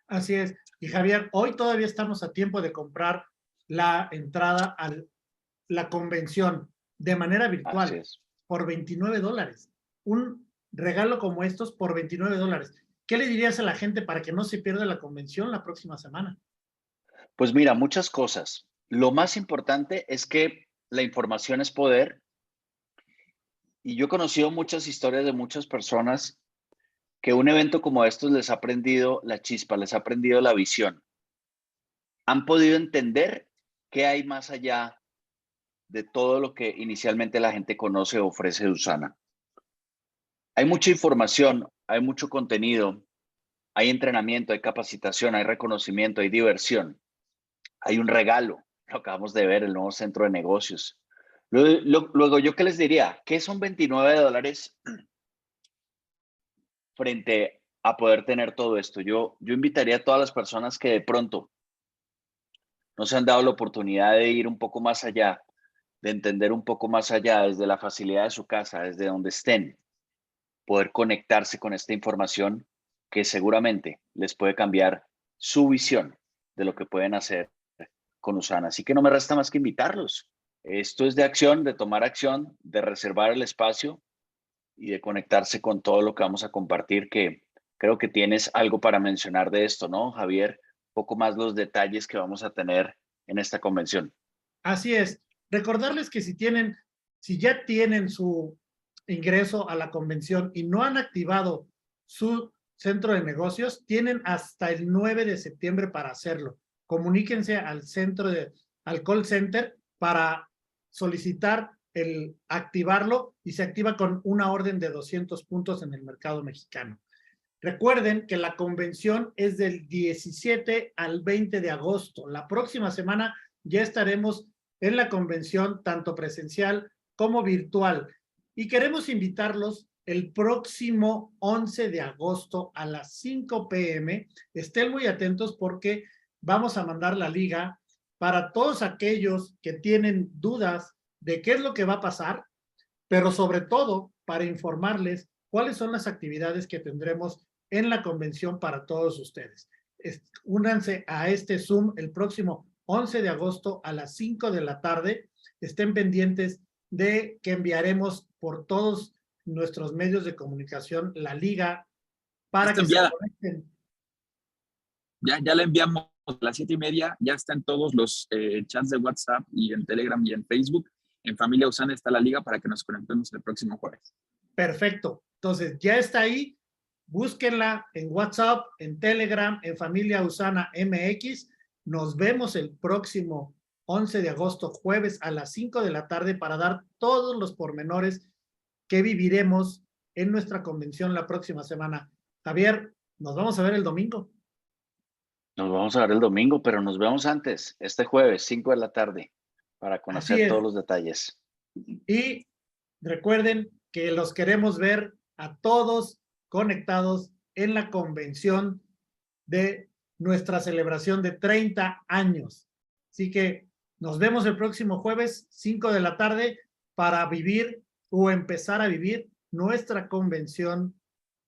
[SPEAKER 1] Así es. Y Javier, hoy todavía estamos a tiempo de comprar la entrada a la convención de manera virtual por $29. Un regalo como estos por $29. ¿Qué le dirías a la gente para que no se pierda la convención la próxima semana?
[SPEAKER 2] Pues mira, muchas cosas. Lo más importante es que la información es poder. Y yo he conocido muchas historias de muchas personas que un evento como estos les ha prendido la chispa, les ha prendido la visión. Han podido entender qué hay más allá de todo lo que inicialmente la gente conoce o ofrece de USANA. Hay mucha información, hay mucho contenido, hay entrenamiento, hay capacitación, hay reconocimiento, hay diversión, hay un regalo. Lo acabamos de ver, el nuevo centro de negocios. Luego, ¿yo qué les diría? ¿Qué son $29 frente a poder tener todo esto? Yo invitaría a todas las personas que de pronto no se han dado la oportunidad de ir un poco más allá, de entender un poco más allá desde la facilidad de su casa, desde donde estén, poder conectarse con esta información que seguramente les puede cambiar su visión de lo que pueden hacer con USANA. Así que no me resta más que invitarlos. Esto es de acción, de tomar acción, de reservar el espacio y de conectarse con todo lo que vamos a compartir, que creo que tienes algo para mencionar de esto, ¿no, Javier? Un poco más los detalles que vamos a tener en esta convención.
[SPEAKER 1] Así es. Recordarles que si ya tienen su ingreso a la convención y no han activado su centro de negocios, tienen hasta el 9 de septiembre para hacerlo. Comuníquense al call center para solicitar el activarlo y se activa con una orden de 200 puntos en el mercado mexicano. Recuerden que la convención es del 17 al 20 de agosto. La próxima semana ya estaremos en la convención, tanto presencial como virtual. Y queremos invitarlos el próximo 11 de agosto a las 5 p.m. Estén muy atentos porque vamos a mandar la liga para todos aquellos que tienen dudas de qué es lo que va a pasar, pero sobre todo para informarles cuáles son las actividades que tendremos en la convención para todos ustedes. Únanse a este Zoom el próximo 11 de agosto a las 5 de la tarde. Estén pendientes de que enviaremos por todos nuestros medios de comunicación la liga para que se conecten.
[SPEAKER 4] Ya la enviamos a las 7:30, ya está en todos los chats de WhatsApp y en Telegram y en Facebook. En Familia USANA está la liga para que nos conectemos el próximo jueves.
[SPEAKER 1] Perfecto. Entonces, ya está ahí. Búsquenla en WhatsApp, en Telegram, en Familia USANA MX. Nos vemos el próximo 11 de agosto, jueves a las 5 de la tarde para dar todos los pormenores que viviremos en nuestra convención la próxima semana. Javier, nos vamos a ver el domingo.
[SPEAKER 2] Nos vamos a ver el domingo, pero nos vemos antes, este jueves, 5 de la tarde, para conocer todos los detalles.
[SPEAKER 1] Y recuerden que los queremos ver a todos conectados en la convención de nuestra celebración de 30 años. Así que nos vemos el próximo jueves, 5 de la tarde, para vivir o empezar a vivir nuestra convención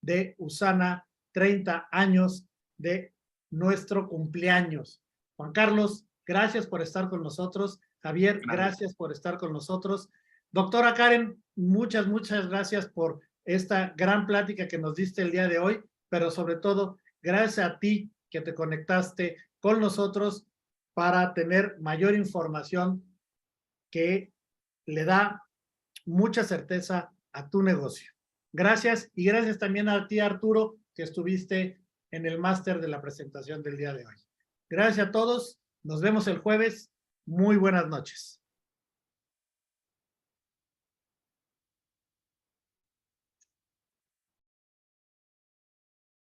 [SPEAKER 1] de USANA, 30 años de nuestro cumpleaños. Juan Carlos, gracias por estar con nosotros. Javier, gracias por estar con nosotros. Doctora Karen, muchas gracias por esta gran plática que nos diste el día de hoy, pero sobre todo, gracias a ti que te conectaste con nosotros para tener mayor información que le da mucha certeza a tu negocio. Gracias y gracias también a ti, Arturo, que estuviste en el máster de la presentación del día de hoy. Gracias a todos. Nos vemos el jueves. Muy buenas noches.